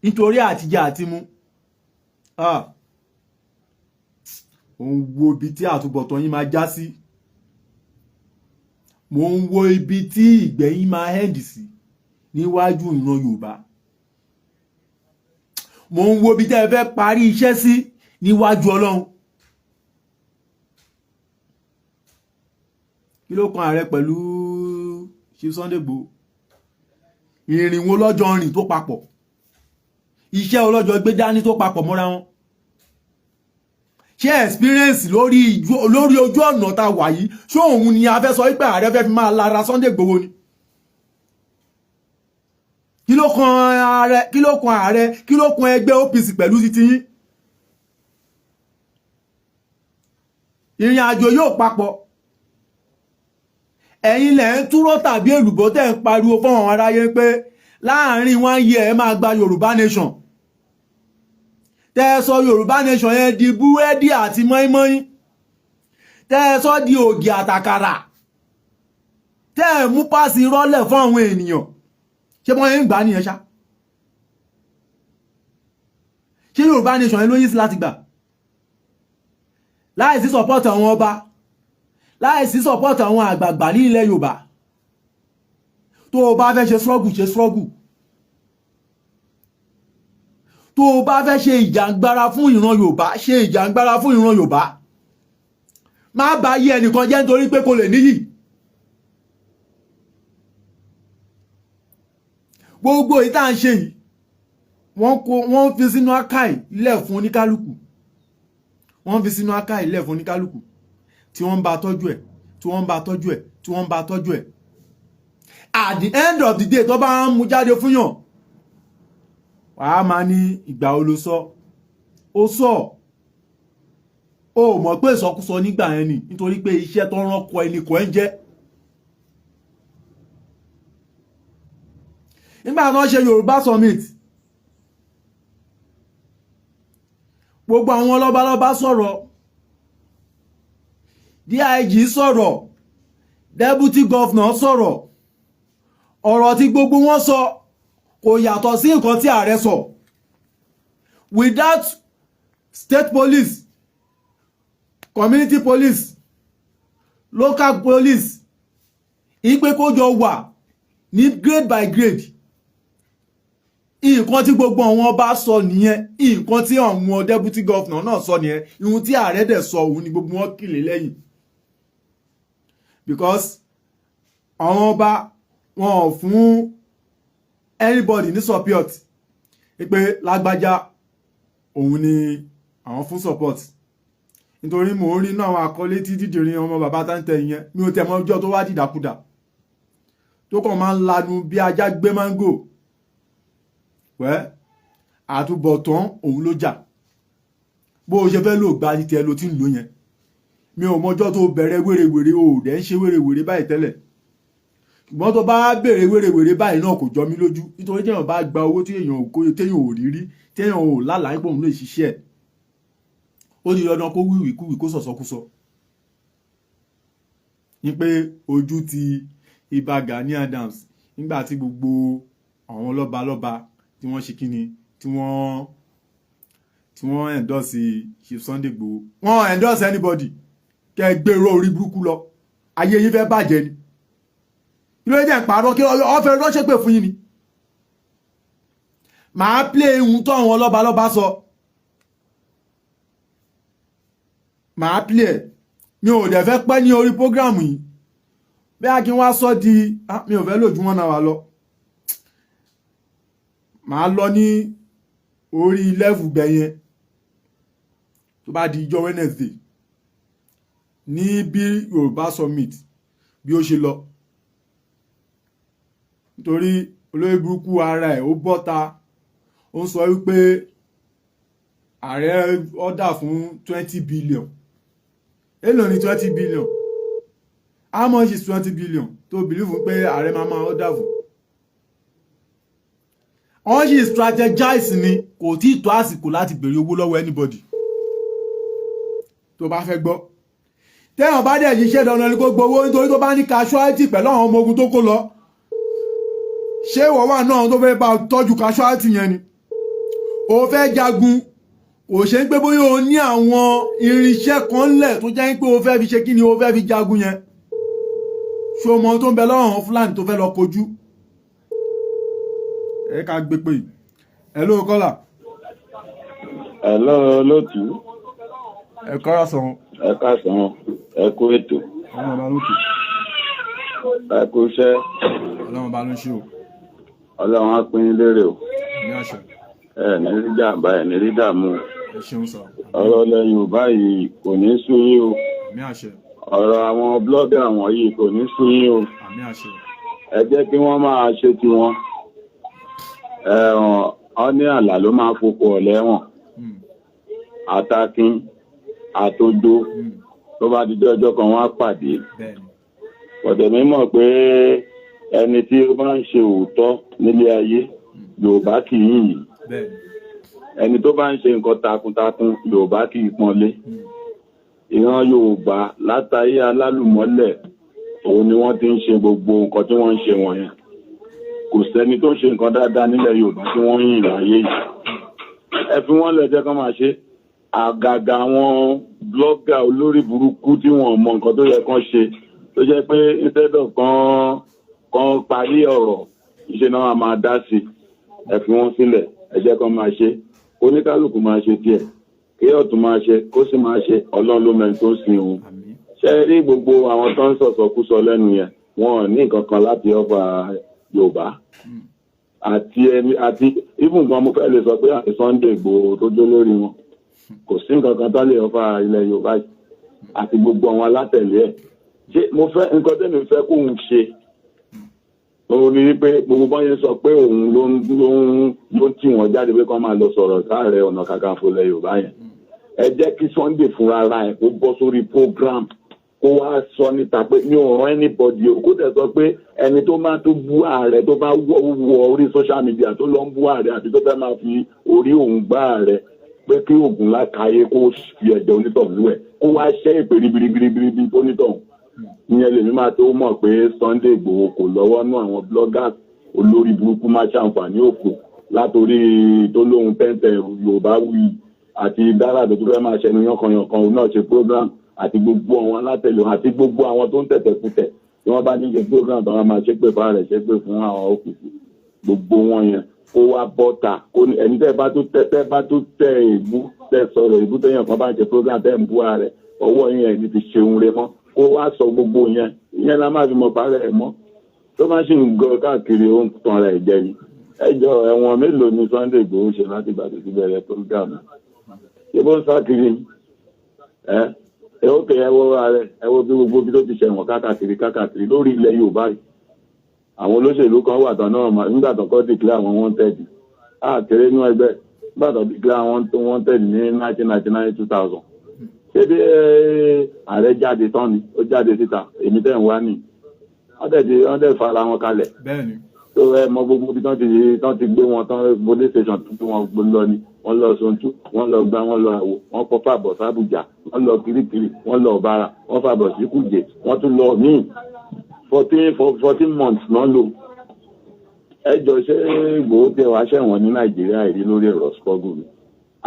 nítorí àtijẹ àtimú. Òun wo ibi tí àtúbọ̀tán yín máa já sí. Mo ń wo ibi tí ìgbẹ̀yìn máa hẹ́ndì sí níwájú ìran Yorùbá. Mo ń wo ibi tẹ́ ẹ fẹ́ parí iṣẹ́ sí níwájú Ọlọ́run. Kí ló kan ààrẹ pẹ̀lú Chief Sunday Igboho? Ìrìn wo lọ́jọ́ rìn tó papọ̀? Iṣẹ́ ọlọ́jọ́ gbé dání tó papọ̀ mọ́ra wọn? Ṣé experience lórí ojú ọ̀nà tá wà yìí ṣó òun ni a fẹ́ sọ wípé ààrẹ fẹ́ fi máa lára Sunday Igboho ni? Kí ló kan ààrẹ, kí ló kan ẹgbẹ́ OPC pẹ̀lú títí yín? Ìrìn àjò yóò papọ̀. Ẹ̀yin lẹ̀ ń túró tàbí èlùbọ́ tẹ́ ń pariwo fún àwọn aráyé pé láàárín 1 year ẹ máa gba Yorùbá Nation. Tẹ́ sọ Yorùbá Nation yẹn di búrẹ́dì àti mọ́ínmọ́ín. Tẹ́ sọ di ògì àtàkàrà. Tẹ́ mú páàsì rọ́lẹ̀ fún àwọn ènìyàn. Ṣé wọ́n yẹn ń gbà nìyẹn ṣá? Ṣé Yorùbá Nation yẹn ló yí sí láti gbà? Láìsí support àwọn ọba, láìsí support àwọn àgbààgbà ní ilẹ̀ Yorùbá. Tó o bá fẹ́ ṣe struggle ṣe struggle. Tó o bá fẹ́ ṣe ìjàngbara fún ìran Yorùbá ṣe ìjàngbara fún ìran Yorùbá. Má bá yí ẹnìkan jẹ́ nítorí pé kò lè níyì. Gbogbo ìta ń ṣe yìí wọ́n fi sínú àkáì ilẹ̀ fún oníkálùkù. Wọ́n fi sínú àkáì ilẹ̀ fún oníkálùkù tí wọ́n ń bá tọ́jú ẹ̀, tí wọ́n ń bá tọ́jú ẹ̀, tí wọ́n ń bá tọ́jú ẹ̀. At the end of the day tó bá ń mú jáde fún yàn, wàá máa ní ìgbà wo ló sọ. Ó sọ ó mọ̀ pé ìsọkúsọ nígbà yẹn ni nítorí pé iṣẹ́ tó rán kọ ẹni kò ń jẹ́. Nígbà tó ń ṣe Yorùbá Summit, gbogbo àwọn lọ́balọ́ba sọ̀rọ̀, DIG sọ̀rọ̀, Deputy Governor sọ̀rọ̀. Ọ̀rọ̀ tí gbogbo wọn sọ kò yàtọ̀ sí nǹkan tí ààrẹ sọ. Without state police, community police, local police, ìpè kó jọ wà ní grade by grade. Nǹkan tí gbogbo àwọn ọba sọ nìyẹn, nǹkan tí àwọn Deputy Governor náà sọ nìyẹn, ìhun tí ààrẹ dẹ̀ sọ òun ni gbogbo wọn kìlẹ̀ lẹ́yìn. Because àwọn ọba wọn ò fún anybody ní support pé lágbájá òun ni àwọn fún support. nítorí mò ń rí inú àwọn àkọlé tí dídìrín ọmọ bàbá táǹtẹ̀ yẹn mi ò tẹ̀ mọ́ ọjọ́ tó wá dìdàkudà tó kàn máa ń lanu bí ajá gbé máńgò àtúbọ̀tán òun ló jà bó o ṣe fẹ́ lò gba ti tiẹ̀ ló ti ń lò yẹn mi ò mọjọ́ tó bẹ̀rẹ̀ wèrèwèrè o ò dẹ̀ ń ṣe wèrèwèrè báyìí tẹ́lẹ̀ ṣùgbọ́n tó bá bèrè wèrèwèrè báyìí náà kò jọ mí lójú nítorí téèyàn bá gba owó téèyàn ò rí rí téèyàn ò lálàá pé òun lè ṣiṣẹ́ ẹ̀ ó di dandan kó wíwì kúwì kó sọ̀sọ́kúsọ ní pé ojú ti Ìbà Gani Adams nígbà tí gbogbo àwọn lọ́balọ́ba tí wọ́n ṣe kíni tí wọ́n endorse Chief Sunday Igboho wọ́n endorse anybody kẹ́ gbèrò orí burúkú lọ ayé yín fẹ́ bàjẹ́ ni kí ló jẹ́ ìpàrọ̀ kí ọ̀fẹ́ ránṣẹ́ pè fún yín ni màá play ohun tó àwọn lọ́balọ́ba sọ màá play ẹ̀ mi ò dẹ̀ fẹ́ pẹ́ ní orí prógrámù yìí bí a kí n wá sọ di mi ò fẹ́ lò ju 1 hour lọ màá lọ ní orí level gbẹ̀yẹn tó bá di ìjọ Wednesday ní bí Yorùbá Summit bí ó ṣe lọ nítorí olórí burúkú ara ẹ̀ ó bọ́ta ó ń sọ wípé ààrẹ order fún 20 billion èló ni 20 billion how much is 20 billion tó believe pé ààrẹ máa order fún wọ́n ṣì strategize ni kò tí tó àsìkò láti béèrè owó lọ́wọ́ anybody tó bá fẹ́ gbọ́ tẹ́yàn bá dẹ̀ ṣiṣẹ́ dandan ní kó gbowó nítorí tó bá ní casualty pẹ̀lú àwọn ọmọ ogun tó kó lọ ṣé ìwọ wà náà tó fẹ́ bá tọ́jú casualty yẹn ni ó fẹ́ jagun kò ṣe ń pé bóyá o ní àwọn irinṣẹ́ kan lẹ̀ tó jẹ́ pé o fẹ́ fi ṣe kí ni o fẹ́ fi jagun yẹn ṣé o mọ tó ń bẹ lọ́rùn Fúlàní tó fẹ́ lọ kojú ẹ ká gbé pé hello kọ́là. hello lótú. ẹ kọ́ra sàn. ẹ ká sàn ẹ kú ètò. ọlọ́run ọba ló kù. ẹ kú iṣẹ́. ọlọ́run ọba ló ń ṣe o. ọlọ́run á pín in lérè o. ní àṣẹ. ẹ ní rí jàǹbá ẹ ní rí dààmú. ẹ ṣeun sọ. ọ̀rọ̀ ilẹ̀ Yorùbá yìí kò ní sú yín o. ní àṣẹ. ọ̀rọ̀ àwọn blọ́gà wọ̀nyí kò ní sú yín o. ní àṣẹ. ẹ jẹ́ kí wọ́n máa ṣe tiwọn. ọ ní àlà ló máa foko ọ̀lẹ́wọ̀n àtàkín àtòjò tó bá dijọ́ ọjọ́ kan wọ́n á pàdé ọ̀dẹ̀ mímọ̀ pé ẹni tí ó bá ń ṣe òótọ́ nílé ayé Yorùbá kì í yìn ẹni tó bá ń ṣe nǹkan takuntakun Yorùbá kì í pọ́nlé ìran Yorùbá látayé alálùmọ́lẹ̀ òun ni wọ́n ti ń ṣe gbogbo nǹkan tí wọ́n ń ṣe wọ̀nyẹn kò sẹ́ni tó ń ṣe nǹkan dáadáa nílẹ̀ Yorùbá tí wọ́n ń yìn láyé yìí ẹ fi wọ́n lẹ̀ jẹ́ kán máa ṣe àgàgà àwọn blọ́gà olórí burúkú tí wọ́n mọ nǹkan tó yẹ kán ṣe tó jẹ́ pé instead of kan parí ọ̀rọ̀ iṣẹ́ náà máa dá sí ẹ fi wọ́n sílẹ̀ ẹ jẹ́ kán máa ṣe oníkálùkù máa ṣe tiẹ̀ kí ọ̀tún máa ṣe kó sì máa ṣe Ọlọ́run ló mẹ́rin tó sin òun ṣe rí gbogbo àwọn tó ń sọ̀sọ̀kúsọ lẹ́nu yẹn wọn ò ní nǹkan kan láti ọba Yorùbá àti even gan mo fẹ́ lè sọ pé àti Sunday Igboho tó jó lórí wọn kò sí nǹkan kan tó lè ọba ilẹ̀ Yorùbá yìí àti gbogbo àwọn alátẹ̀lé ẹ̀ ṣé mo fẹ́ nǹkan tẹ́mi fẹ́ kóun ṣe òun ni wípé gbogbo bọ́n yẹn sọ pé òun ló ń tì wọ́n jáde pé kán máa lọ sọ̀rọ̀ sáàrẹ̀ ọ̀nà kakanfò ilẹ̀ Yorùbá yẹn ẹ jẹ́ kí Sunday fúnra ara ẹ̀ kó bọ́ sórí program kó wá sọ níta pé mi ò rán anybody o kó tẹ̀ sọ pé ẹni tó máa tó bú ààrẹ tó bá wọ orí social media tó lọ ń bú ààrẹ àti tó fẹ́ máa fi orí òun gbá ààrẹ pé kí oògùn lákàáyé kó fi ẹ̀jẹ̀ onítọ̀hún ẹ̀ kó wá ṣẹ́ ìpè ribiribiribi onítọ̀hún ìyẹn lèmi máa tó mọ̀ pé Sunday Igboho kò lọ́wọ́ nú àwọn bloggers olórí burúkú máa ṣàǹfààní òfò látòrí tó lóhun tẹ́ǹtẹ̀ Yorùbá wí àti dára tó fẹ́ máa ṣẹnu yànkan òun náà ṣe program àti gbogbo àwọn alátẹ̀lé àti gbogbo àwọn tó ń tẹ̀tẹ̀kùtẹ̀ tí wọ́n bá ní ṣe program tó wọ́n máa ṣépè fún ààrẹ ṣépè fún àwọn òkùnkùn gbogbo wọn yẹn kó wá bọ́ta ẹni tẹ́ bá tó tẹ ìbú tẹ sọ̀rọ̀ ìbú tẹ́yàn kan bá ń ṣe program tẹ́ ń bú ààrẹ ọwọ́ yẹn ní ti ṣeun rẹ mọ́ kó wá sọ gbogbo yẹn ìyẹn la máa fi mọ̀ parẹ́ ẹ̀ mọ́ tó bá ṣì ń gọ káàkiri ó ń tan ara ẹ̀ jẹ ni ẹjọ́ ẹ̀wọ̀n mélòó ni Sunday Igboho ṣe láti gbà tó ti bẹ̀rẹ̀ program ṣé bó ń sá kiri ẹ ó kẹ ẹ wo ààrẹ ẹ wo bí gbogbo bí tó ti ṣẹ̀wọ̀n káàkiri lórí ilẹ̀ Yorùbá yìí àwọn olóṣèlú kan wà tán náà nígbà tó kọ́ declare àwọn wanted kéré inú ẹgbẹ́ nígbà tó declare àwọn wanted ní 1999 2000 ṣé bí ààrẹ jáde tán ni ó jáde síta èmi tẹ̀ ń wá ní wọ́n dẹ̀ fara wọn kalẹ̀ tó ẹ mọ gbogbo bí tán ti gbé wọn tán police station tó wọn lọ ni wọ́n lọ Sontu wọ́n lọ gbá wọ́n lọ àwò wọ́n kọ́ fàbọ̀ sábùjá wọ́n lọ kirikiri wọ́n lọ Ọ̀bàrà wọ́n fàbọ̀ sí Kùjẹ́ wọ́n tún lọ míì 14 months náà lò ẹjọ́ ṣé Ìgbòho tẹ wá ṣẹ̀wọ̀n ní Nàìjíríà èyí lórí ẹ̀rọ spọ́gù ni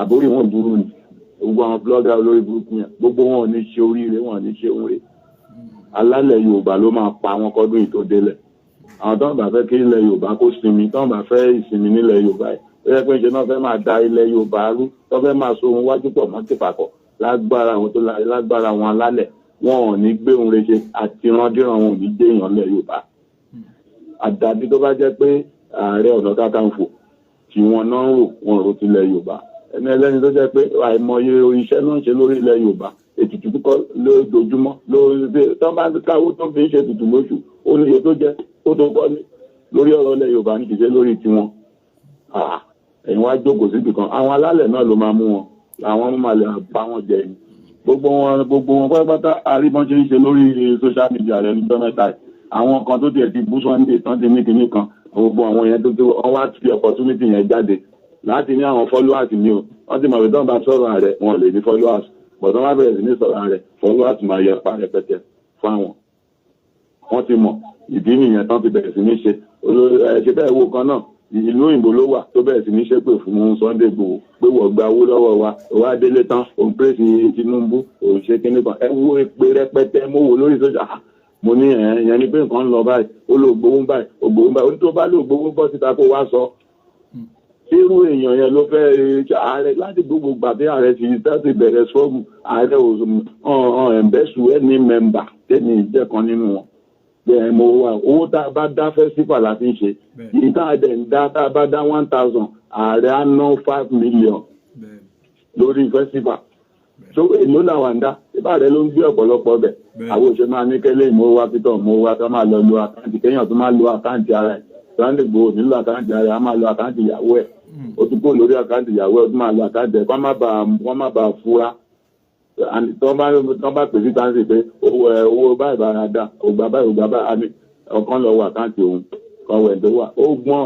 àbórí wọn dúró ni gbogbo àwọn blọ́gà olórí burúkú yẹn gbogbo wọn ò ní ṣe oríire wọn ò ní ṣe oore alálẹ̀ Yorùbá ló máa pa wọn kọ́dún yìí tó délẹ̀ àwọn tó ń bá fẹ́ kí ilẹ̀ Yorùbá kó sinmi tó ń bá fẹ́ ìsinmi nílẹ̀ Yorùbá yìí ó yẹ pé ṣe náà fẹ́ máa da ilẹ̀ Yorùbá rú tó fẹ́ máa so ohun wájú pọ̀ mọ́ tìpàkọ̀ lágbára àwọn tó lágbára wọn alálẹ̀ wọn ò ní gbé ohun rere àti ìrandíran wọn ò ní gbé èèyàn lẹ̀ Yorùbá àdàbí tó bá jẹ́ pé Ààrẹ Ọ̀nà Kakanfò tí wọn náà ń rò wọn rò tilẹ̀ Yorùbá ẹni ẹlẹ́ni tó jẹ́ pé àìmọye iṣẹ́ náà ń ṣe lórí ilẹ̀ Yorùbá ètùtù kíkọ́ lójoojúmọ́ tó bá káwó tó fi ń ṣe ètùtù lóṣù ó ní iye tó jẹ́ ó tó kọ́ lórí ọ̀rọ̀ ilẹ̀ Yorùbá ní kìí ṣe lórí tiwọn ẹ̀yin wá jókòó síbi kan àwọn alálẹ̀ náà ló máa mú wọn àwọn máa lè bá wọn jẹ ni gbogbo wọn pátápátá àríbọn ṣe ń ṣe lórí social media rẹ ní dọ́mẹ́ta àwọn kan tó tiẹ̀ ti bú Sunday tán ti ní kinní kan gbogbo àwọn yẹn tó wọ́n wá fi opportunity yẹn jáde láti ní àwọn followers ni o wọ́n ti mọ̀ pé tán bá sọ̀rọ̀ ààrẹ wọn lè ní followers but wọ́n bá bẹ̀rẹ̀ sí ní sọ̀rọ̀ ààrẹ followers máa yẹ pa rẹpẹtẹ fáwọn wọ́n ti mọ̀ ìdí nìyẹn tán ti bẹ̀rẹ̀ sí ní ṣe ṣe bẹ́ẹ̀ wo kan náà ìlú òyìnbó ló wà tó bẹ̀rẹ̀ sí ní ṣépè fún Sunday Igboho pé wọ́n gba owó lọ́wọ́ wa òun adélé tán òun pèsè Tinubu òun ṣe kíní kan ẹ wo èpè rẹpẹtẹ mo wò lórí sójà mo ní ẹ̀yẹn ni pé nǹkan ń lọ báyìí ó lò gbowó báyìí ó ní tó bá lò gbowó bọ́ síta kó wá sọ irú èèyàn yẹn ló fẹ́ ààrẹ láti gbogbo gbàdé ààrẹ ti bẹ̀rẹ̀ sọ́ọ̀bù ààrẹ ẹ̀ǹbẹ́sù ẹni mẹ́mbà tẹ́ni ìjẹ́kan nínú wọn bẹ́ẹ̀ mo wà owó tá a bá dá festival láti ń ṣe yìí tá a dẹ̀ ń dá tá a bá dá 1,000 ààrẹ á ná 5 million lórí festival so èló làwọn ń dá ibà rẹ ló ń gbé ọ̀pọ̀lọpọ̀ bẹ̀ àwọn òṣèlú máa ní kẹ́lẹ́ ìmọ̀wá pítọ̀ mọ̀wá tó máa lọ lo àkáǹtì kéèyàn tó máa lo àkáǹtì ara ẹ̀ Sunday Igboho nílò àkáǹtì ara ẹ̀ á máa lo àkáǹtì ìyàwó ẹ̀ ó tún kó lórí àkáǹtì ìyàwó ẹ̀ ó tún máa lo àkáǹtì ẹ̀ kọ́ má bàa fura tó bá pèsè táǹsì pé owó báyìí bá ra dá ògbà báyìí ọ̀kan lọ wọ àkáǹtì òun kan wẹ̀ tó wà ó gbọ́n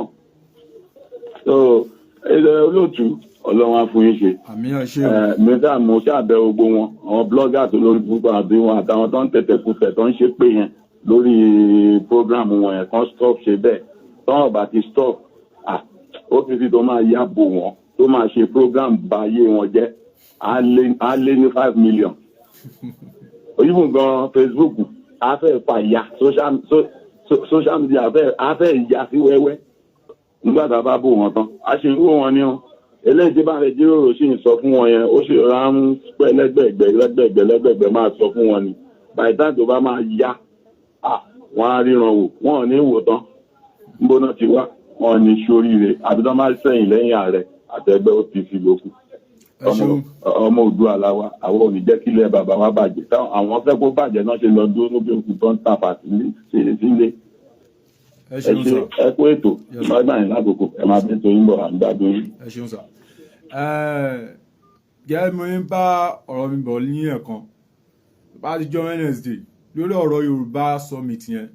olóòtú Ọlọ́run á fún yín ṣe mẹ́ta mo ṣàbẹ̀ gbogbo wọn àwọn blọ́gà tó lórí púpọ̀ àbí wọn àtàwọn tó ń tẹ̀tẹ̀ kùtẹ̀ tó ń ṣe pé yẹn lórí program wọn yẹn kan stop ṣe bẹ́ẹ̀ tọ́wọ́n bá ti stop ó fi fi tó máa yàbò wọn tó máa ṣe program báyé wọn jẹ́ á lé ní 5 million oyinbo gan Facebook á fẹ́ fàyà social media á fẹ́ yà sí wẹ́wẹ́ nígbà tá a bá bò wọn tán a ṣe ń wò wọn ní wọn eléyìí tí bá rẹ jíròrò sì ń sọ fún wọn yẹn ó sì rà ń pẹ́ lẹ́gbẹ̀gbẹ̀ máa sọ fún wọn ni by the time tó bá máa yá wọn á ríran wò wọn ò ní wò tán níbo náà ti wá wọn ò ní ṣoríire àbí tó máa sẹ́yìn lẹ́yìn ààrẹ àtẹgbẹ́ OPC lókù ọmọ Oòduà làwa àwọn ò ní jẹ́ kílẹ̀ bàbá wa bàjẹ́ àwọn fẹ́ kó bàjẹ́ náà ṣe lọ dúró lóbi òkú tó ń tàpá sílé ẹ kú ètò ìgbàgbà yẹn lákòókò ẹ máa bẹ́ẹ̀ tó yín bọ̀ àgbàdo yín. ẹ ṣeun sà gẹ́gẹ́ bí mo ń bá ọ̀rọ̀ mi bọ̀ ní ẹ̀kan bá ti jọ Wednesday lórí ọ̀rọ̀ Yorùbá summit yẹn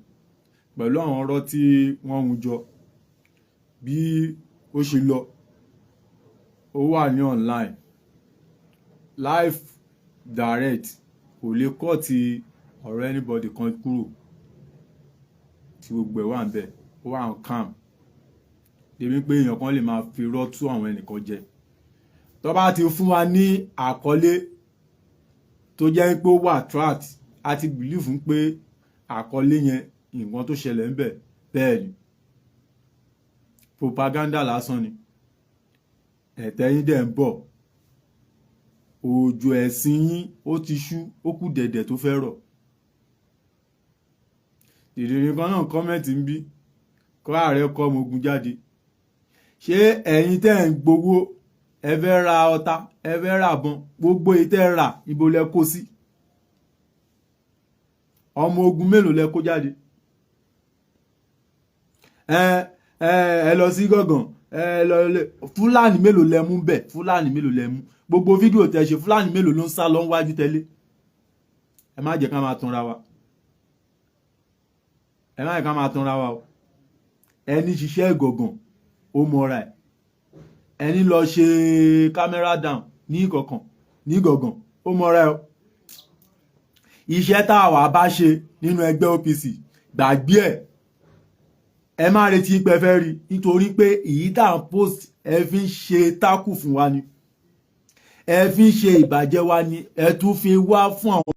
pẹ̀lú àwọn ọ̀rọ̀ tí wọ́n ń jọ bí ó ṣe lọ ó wà ní online live direct kò lè kọ́ ti ọ̀rọ̀ anybody kan kúrò tí gbogbo ẹ̀ wà ń bẹ̀ ó wà ń calm débi pé èèyàn kan lè máa fi rọ́tú àwọn ẹnìkan jẹ tó bá ti fún wa ní àkọlé tó jẹ́ pé ó wà tract a ti believe fún pé àkọlé yẹn nǹkan tó ṣẹlẹ̀ ń bẹ̀ bẹ́ẹ̀ ni propaganda lásán ni ẹ̀tẹ́ yín dẹ̀ ń bọ̀ òjò ẹ̀sìn yín ó ti ṣú ó kù dẹ̀dẹ̀ tó fẹ́ rọ̀ ìrìnrìn kan náà kọ́mẹ̀tì ń bí kọ́ ààrẹ kọ́ ọmọ ogun jáde ṣé ẹ̀yin tẹ́ ń gbowó ẹ fẹ́ ra ọta ẹ fẹ́ ra àbọn gbogbo ìtẹ́ rà ibo lẹ kó sí ọmọ ogun mélòó lẹ kó jáde ẹ lọ sí gọ̀gàn ẹ lọ fúlàní mélòó lẹ mú bẹ́ẹ̀ fúlàní mélòó lẹ mú gbogbo fídíò tẹ́ ṣe fúlàní mélòó ló ń sá lọ wájú tẹ́lẹ̀ ẹ má jẹ́ ká máa tanra wa ẹ má jẹ́ ká máa tanra wa o ẹni ṣiṣẹ́ ìgọ̀gàn ó mọra ẹ̀ ẹni lọ ṣe camera down ní ìkọ̀kàn ní gọ̀gàn ó mọra ẹ̀ o iṣẹ́ tá a wà bá ṣe nínú ẹgbẹ́ OPC gbàgbé ẹ má retí pé fẹ́ rí nítorí pé èyí tá à ń post ẹ fi ń ṣe tákù fún wa ni ẹ fi ń ṣe ìbàjẹ́ wa ni ẹ tún fi wá fún àwọn.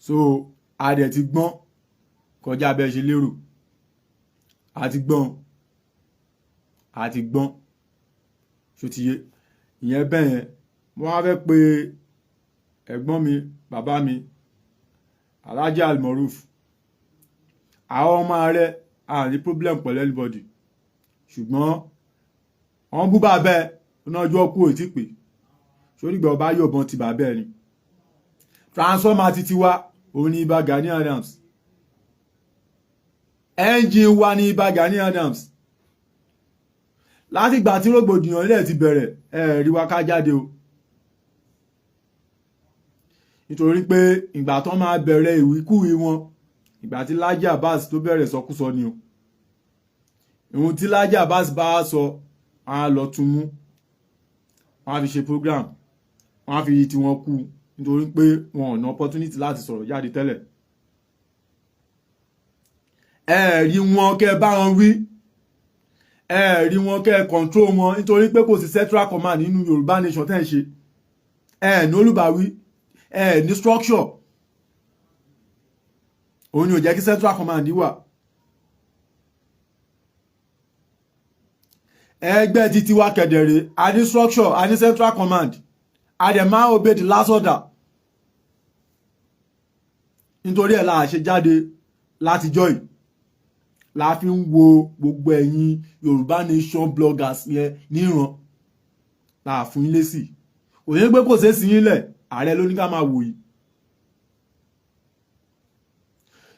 So a dẹ̀ ti gbọ́n kọjá bẹ́ẹ̀ ṣe lérò àti gbọ́n ṣó ti yé ìyẹn bẹ́ẹ̀ yẹn wọ́n á fẹ́ pe ẹ̀gbọ́n mi bàbá mi Alhaji Almoruf àwọn ọmọ rẹ̀ àní problem pẹ̀lú anybody ṣùgbọ́n wọ́n bú bàbá ẹ̀ ọ̀nàjọ́ kú ò tí pé sórígbà ọba yọ̀bọ̀n ti bàbá ẹ̀ ni transformer ti tiwa òun ni Ìbà Gani Adams engine wa ní Ìbà Gani Adams láti ìgbà tí rògbòdìyàn ilẹ̀ ti bẹ̀rẹ̀ rí wa ká jáde o nítorí pé ìgbà tó máa bẹ̀rẹ̀ ìwíkúwí wọn ìgbà tí Laji Abbas tó bẹ̀rẹ̀ sọkúsọ ni o ìhun tí Laji Abbas bá sọ á lọ tún mú wọn á fi ṣe program wọn á fi tí wọn kú nítorí pé wọn ò ná opportunity láti sọ̀rọ̀ jáde tẹ́lẹ̀ rí wọn kẹ́ bá wọn wí rí wọn kẹ́ control wọn nítorí pé kò sí central command nínú Yorùbá nation tẹ́ ń ṣe ní olùbáwí ní structure òun ni ò jẹ́ kí central command wà ẹgbẹ́ títí wá kẹ̀dẹ̀rẹ̀ a ní structure a ní central command a dẹ̀ máa obey the last order nítorí ẹ̀ la ṣe jáde láti joy la fi ń wo gbogbo ẹ̀yin Yorùbá nation bloggers yẹn níran la fún ilé sí òye pé kò sí sí ilẹ̀ ààrẹ ló ní ká máa wò yìí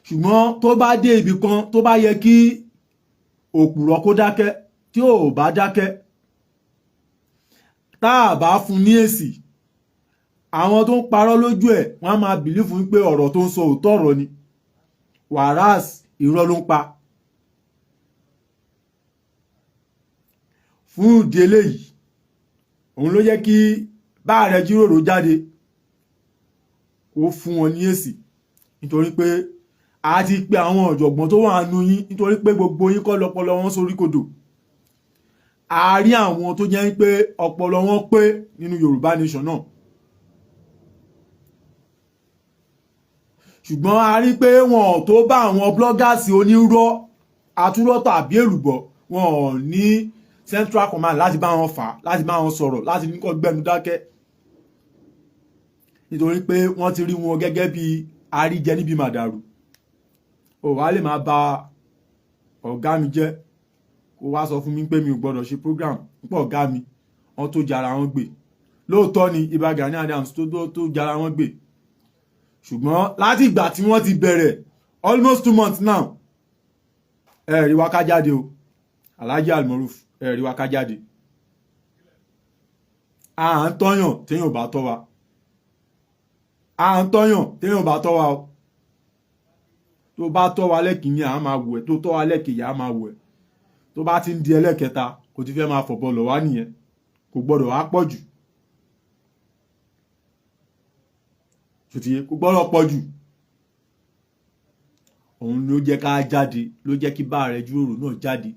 ṣùgbọ́n tó bá dé ibì kan tó bá yẹ kí òpùrọ̀ kó dákẹ́ tí ò bá dákẹ́ tá a bá fún ní èsì àwọn tó ń parọ́ lójú ẹ̀ wọ́n á máa bìlífù pé ọ̀rọ̀ tó ń sọ òótọ́ ọ̀rọ̀ ni wàràs irọ́ ló ń pa fún ìdí eléyìí òun ló jẹ́ kí bá ààrẹ jíròrò jáde ó fún wọn ní èsì nítorí pé a ti pe àwọn ọ̀jọ̀gbọ́n tó wà nínú yín nítorí pé gbogbo yín kọ́ lọ́pọlọ wọn sórí kodò a rí àwọn tó jẹ́ pé ọpọlọ wọn pé nínú Yorùbá nation náà ṣùgbọ́n a rí pé wọn tó bá àwọn bloggers onírọ́ atúrọ́ tàbí èlùbọ́ wọn ò ní central command láti bá wọn fà láti bá wọn sọ̀rọ̀ láti ní kó gbẹnu dákẹ́ nítorí pé wọ́n ti rí wọn gẹ́gẹ́ bí àríjẹ níbi màdàrú ò wá lè máa ba ọ̀gá mi jẹ́ kó wá sọ fún mi pé mi ò gbọ́dọ̀ ṣe program púpọ̀ ọ̀gá mi wọ́n tó jara wọn gbé lóòótọ́ ni Ìbà Gani Adams tó jara wọn gbé ṣùgbọ́n láti ìgbà tí wọ́n ti bẹ̀rẹ̀ almost 2 months now rí wa ká jáde o Alhaji Almoruf rí wa ká jáde à ń tọ́yàn téèyàn bá tọ́ wa à ń tọ́yàn téèyàn bá tọ́ wa o tó bá tọ́ wa lẹ́kìíní à máa wù ẹ́ tó tọ́ wa lẹ́kìíní à máa wù ẹ́ tó bá ti ń di ẹlẹ́kẹta kò ti fẹ́ máa fọ̀bọ̀ lọ̀ wá nìyẹn kò gbọ́dọ̀ wá pọ̀ jù ṣòtìyẹ kò gbọ́dọ̀ pọ̀ jù òun ló jẹ́ ká jáde ló jẹ́ kí bá rẹ̀ jíròrò náà jáde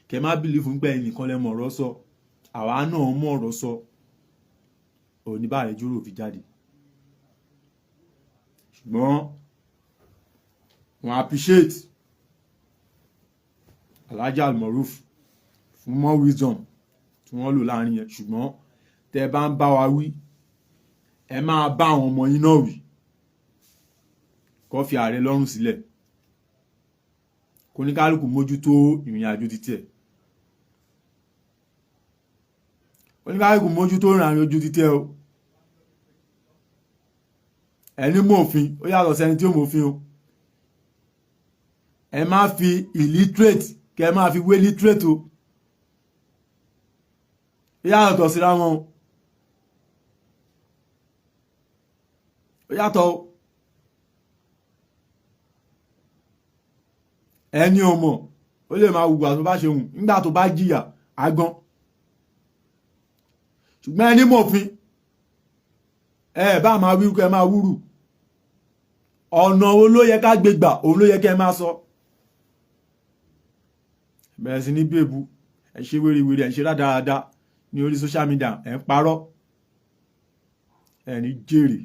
kẹ má bìlì fún pé ẹnìkan lẹ mọ̀ ọ̀rọ̀ sọ àwa náà mọ̀ ọ̀rọ̀ sọ òun ní bá rẹ̀ jíròrò fi jáde ṣùgbọ́n wọ́n appreciate Alhaji Almoruf fún more wisdom tí wọ́n lò láàrin yẹn ṣùgbọ́n tẹ́ bá ń bá wa wí ẹ máa bá àwọn ọmọ yín náà wí kó fi ààrẹ lọ́rùn sílẹ̀ kó ní kálukú mójútó ìrìn àjò títẹ̀ oníkálukú mójútó ìrìn ojú títẹ o ẹni mòfin ó yàtọ̀ sẹ́ni tí ó mòfin o ẹ má fi illiterate kẹ má fi wé literate o ó yàtọ̀ síra wọn ó yàtọ̀ ẹni ò mọ̀ ó lè máa wùgbà tó bá ṣe hùn nígbà tó bá jìyà agbọ́n ṣùgbọ́n ẹni mòfin ẹ bá máa wíru kẹ máa wúrù ọ̀nà wo ló yẹ ká gbé gbà òun ló yẹ kẹ máa sọ bẹ̀rẹ̀ sí ní bèbú ẹ ṣe wéríwérí ẹ ṣe rádaràda ní orí social media ẹ ń parọ́ ẹ ní jèrè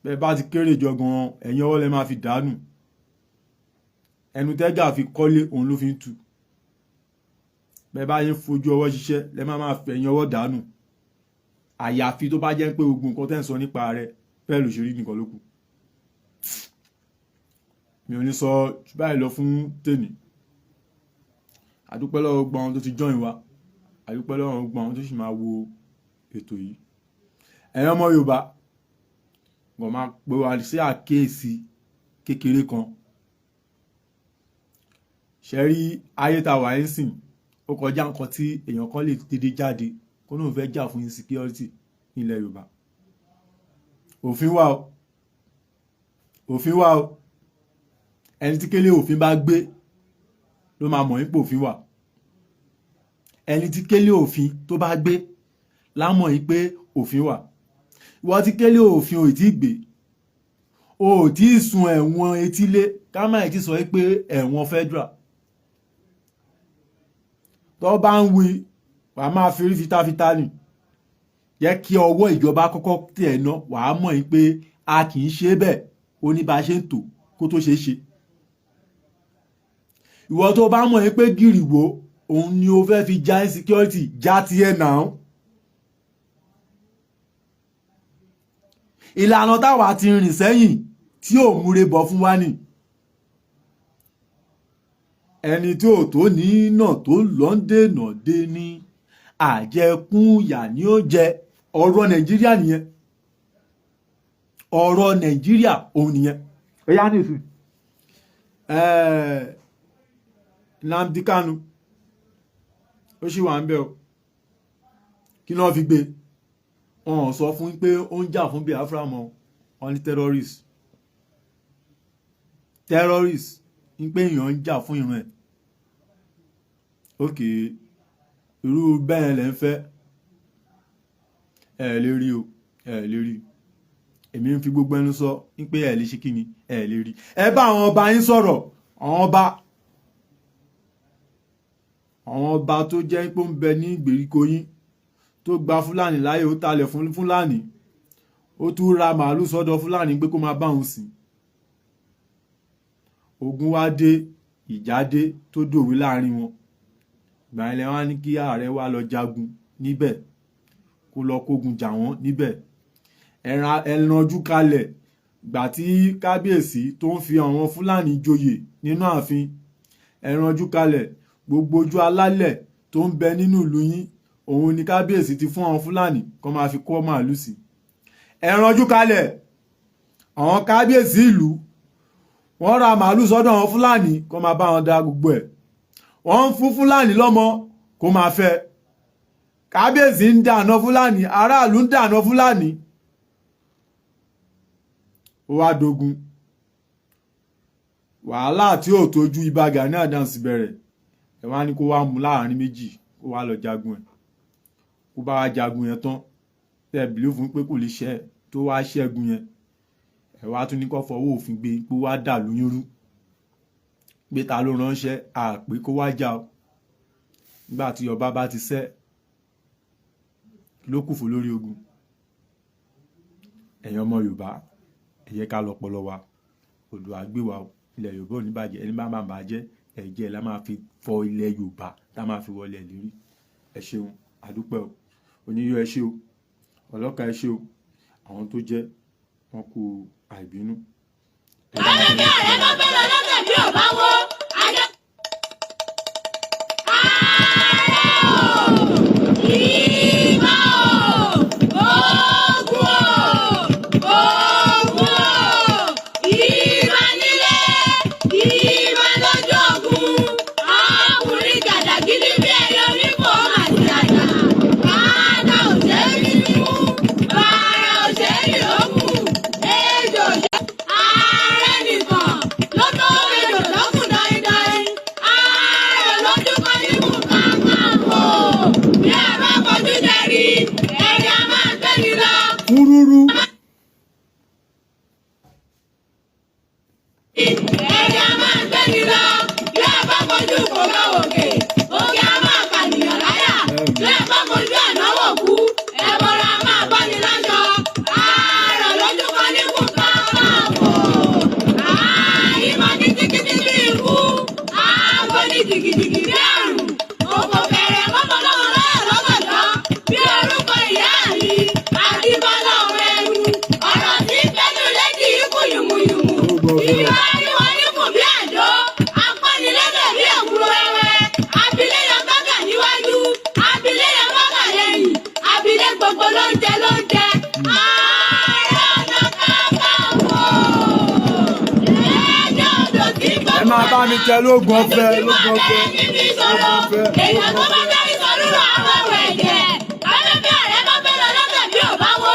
bẹ́ẹ̀ bá ti kéré jọ gan ẹ̀yin ọwọ́ lẹ máa fi dànù ẹnu tẹ́gà fi kọ́lé òun ló fi ń tu bẹ́ẹ̀ bá yẹn fojú ọwọ́ ṣiṣẹ́ lẹ máa fi ẹ̀yin ọwọ́ dànù àyàfi tó bá jẹ́ pé gbogbo nǹkan tẹ́ ń sọ nípa rẹ̀ bẹ́ẹ̀ ló ṣe rí nìkan ló kù mi ò ní sọ jù báyìí lọ fún tèmi àdúpẹ́ lọ́wọ́ gbọ́n àwọn tó ti join wa àdúpẹ́ lọ́wọ́ gbọ́n àwọn tó sì máa wo ètò yìí ẹ̀yin ọmọ Yorùbá wọ́n máa pe wa sí àkíyèsí kékeré kan ṣe rí ayé ta wà ń sìn ó kọjá nǹkan tí èèyàn kan lè dédé jáde kó náà fẹ́ jà fún insecurity nílẹ̀ Yorùbá òfin wà o òfin wà o ẹni tí kélé òfin bá gbé ló máa mọ̀ ipò òfin wà ẹni tí kélé òfin tó bá gbé lámọ̀ yí pé òfin wà ìwọ tí kélé òfin ò tí gbé o ò tí sùn ẹ̀wọ̀n etílé ká má ti sọ pé ẹ̀wọ̀n federal tó bá ń wí wà á máa fi rí fitafita nì jẹ́ kí ọwọ́ ìjọba kọ́kọ́ tẹ̀ ná wà á mọ̀ yí pé a kì í ṣe bẹ́ẹ̀ ó ní bá ṣe ń tò kó tó ṣe é ṣe ìwọ tó bá mọ̀ yí pé gìrìwó òun ni o fẹ́ fi já insecurity já tiẹ̀ náà ìlànà táwa ti rìn sẹ́yìn tí ò múre bọ̀ fún wa ni ẹni tí ò tó ní náà tó lọ́ndẹ̀nà dé ní àjẹkúnyà ni ó jẹ ọ̀rọ̀ Nàìjíríà nìyẹn ọ̀rọ̀ Nàìjíríà òun nìyẹn ẹ̀yà nìsú Nnamdi Kanu ó sì wà ń bẹ̀ o kí náà fi gbé wọn sọ fún pé ó ń jà fún Biafra mọ́ wọn ní terrorist ń pé èèyàn ń jà fún ìran ẹ̀ ókè irú bẹ́ẹ̀ lẹ́ ń fẹ́ ẹ̀ lè rí o ẹ̀ lè rí èmi ń fi gbogbo ẹnu sọ ń pé ẹ̀ lè ṣe kí ni ẹ̀ lè rí ẹ bá àwọn ọba yín sọ̀rọ̀ àwọn ọba tó jẹ́ pé ó ń bẹ ní ìgbèríko yín tó gba Fúlàní láyé ó talẹ̀ fún Fúlàní ó tún ra màálù sọ́dọ̀ Fúlàní pé kó máa bá òun sìn ogun wá dé ìjà dé tó dòwe láàrin wọn ìgbà ilẹ̀ wá ní kí ààrẹ wá lọ jagun níbẹ̀ kó lọ kógun jà wọ́n níbẹ̀ ẹranjú kalẹ̀ ìgbà tí kábíyèsí tó ń fi àwọn Fúlàní joyè nínú ààfin ẹranjú kalẹ̀ gbogbo ojú alálẹ̀ tó ń bẹ nínú ìlú yín òun ni kábíyèsí ti fún àwọn Fúlàní kó máa fi kọ́ màálù sí ẹranjú kalẹ̀ àwọn kábíyèsí ìlú wọ́n ra màálù sọ́dọ̀ àwọn Fúlàní kó máa bá wọn da gbogbo ẹ̀ wọ́n ń fún Fúlàní lọ́mọ kó máa fẹ́ kábíyèsí ń dànà Fúlàní aráàlú ń dànà Fúlàní ó wá dogun wàhálà tí ò tójú Ìbà Gani Adams bẹ̀rẹ̀ ẹ wá ní kó wá mú láàrin méjì kó wá lọ jagun ẹ̀ kó bá wá jagun yẹn tán tẹ́ bìlú fún pé kò lè ṣe tó wá ṣẹ́gun yẹn ẹ wá tún ní kó fọwọ́ òfin gbé pé wá dà lóyún rú pé ta ló ránṣẹ́ àpé kó wá jà ó nígbà tí ọba bá ti ṣẹ́ ló kù fún lórí ogun ẹ̀yin ọmọ Yorùbá ẹ jẹ́ ká lọ́pọlọ wa odò àgbéwà ilẹ̀ Yorùbá ò ní bàjẹ́ ẹni bá máa bàjẹ́ ẹ̀jẹ̀ la máa fi fọ ilẹ̀ Yorùbá tá máa fi wọlé lérí ẹ ṣeun àdúpẹ́ o oníyọ ẹ ṣe o ọlọ́kà ẹ ṣe o àwọn tó jẹ́ wọn kú àìbínú. ọ̀rẹ́ mi ọ̀rẹ́ tó fẹ́ lọ lọ́sẹ̀ bí ò bá wó ààrẹ ò gúrúrú. Ẹ̀yà máa ń gbẹ́ni lọ, bí a bá fojú kò bá òkè, òkè a máa pànìyàn láyà, bí a bá fojú ànáwó kú, ẹ̀bọ̀ra máa bọ́ni lájọ, àárọ̀ lójú kan ní kò ká máa wò. Àìmọ̀ ní títí bí ikú, àgọ́ ní jìgìjìgì bí àrùn, òkò bẹ̀rẹ̀ mọ́mọ́lọ́wọ́ láyà lọ́gọ̀dọ̀, bí orúkọ ìyá mi, àti bọ́lá ọmọ ẹrú, ọ̀rọ̀ tí fẹ́nu létí ikú yùmùyùmù, ìyá ariwo níkùn bí àdó, apánilẹ́dẹ̀ bí òkúrò wẹ́wẹ́, abiléyọ bágà níwájú, abiléyọ bágà lẹ́yìn, abilé gbogbo ló ń jẹ. Ààrẹ Ọ̀nà Kakanfò, ẹjọ́ odò tí gbogbo ẹ máa bá mi tẹ lóògùn ọ̀fẹ́ lóògùn ọ̀fẹ́ níbi ìṣòro, èèyàn tó bá dárí sọ̀rọ̀ àwọn ọ̀rọ̀ ẹ̀jẹ̀, afẹ́fẹ́ ààrẹ bá fẹ́ lọ lọ́sẹ̀ bí ò bá wó,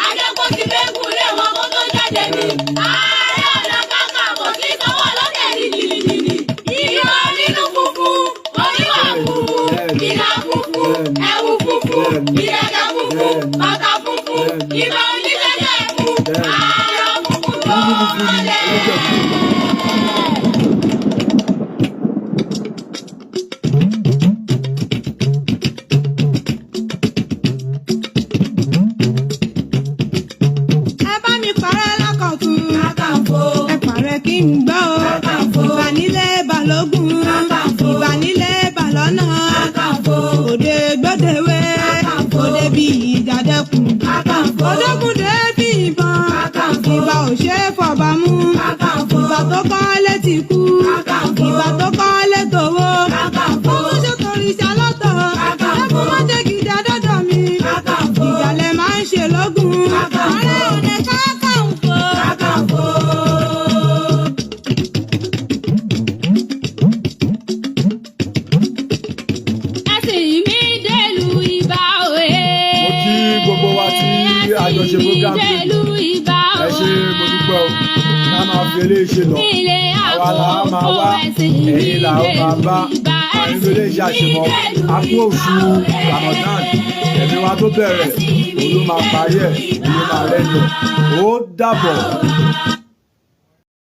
Ajẹ́gbó ti fẹ́ kú lé wọn kó tó jáde ní. Ààrẹ Ọ̀nà Kakanfò sí sanwó lọ́sẹ̀ jìjìjìjì, ìyá nínú funfun, oníwà funfun, ìlà funfun, ẹ̀wù funfun, ìlẹ̀kẹ̀ funfun, bàtà funfun, ìbá oníṣẹ́jẹ́ fún, ààrẹ funfun tó mọ́lẹ̀. Ẹ bá mi parẹ́ lákọ̀tún. Kakanfò, Ẹ parẹ́ kí n gbọ́ o. Kakanfò, Ìbánilé balógun. Kakanfò, Ìbánilé balọ́nà. Kakanfò, Òde gbódewé. Kakanfò, Òde bí ìjà dẹkùn. Kakanfò, Odókun dé bí ìbọn. Kakanfò, Ìbà ò ṣe é fọba mú. Kakanfò, Ìbà tó kọ́lé ti kú. Kakanfò, Ìbà tó kọ́lé tòwó. Kakanfò, Owó ṣe kòrìṣà lọ́tọ̀. Kakanfò, Ẹkún wọ́n jẹ́ gidi dọ́dọ̀ mi. Kakanfò, Ìjàlẹ̀ máa ń ṣe lógun. Kakanfò, Ààrẹ Ọ̀nà Kakanfò. Kakanfò. Ẹ̀sìn mi dèlù ìbà òye. mo kí gbogbo wa tí àjọṣe program Ẹ̀sìn mi dèlù ìbà ẹ òye. ṣe mo dúpẹ́ o ká máa fi eléyìí ṣe lọ Ilé àwa là á máa wá ẹ̀yin là ó máa bá àwọn ilé iṣẹ́ àṣemọ́ akú oṣù Ramadan ẹ̀mí wa tó bẹ̀rẹ̀ òun ló máa parí ẹ̀ òun ló máa rẹ́yìn ó dàbọ̀.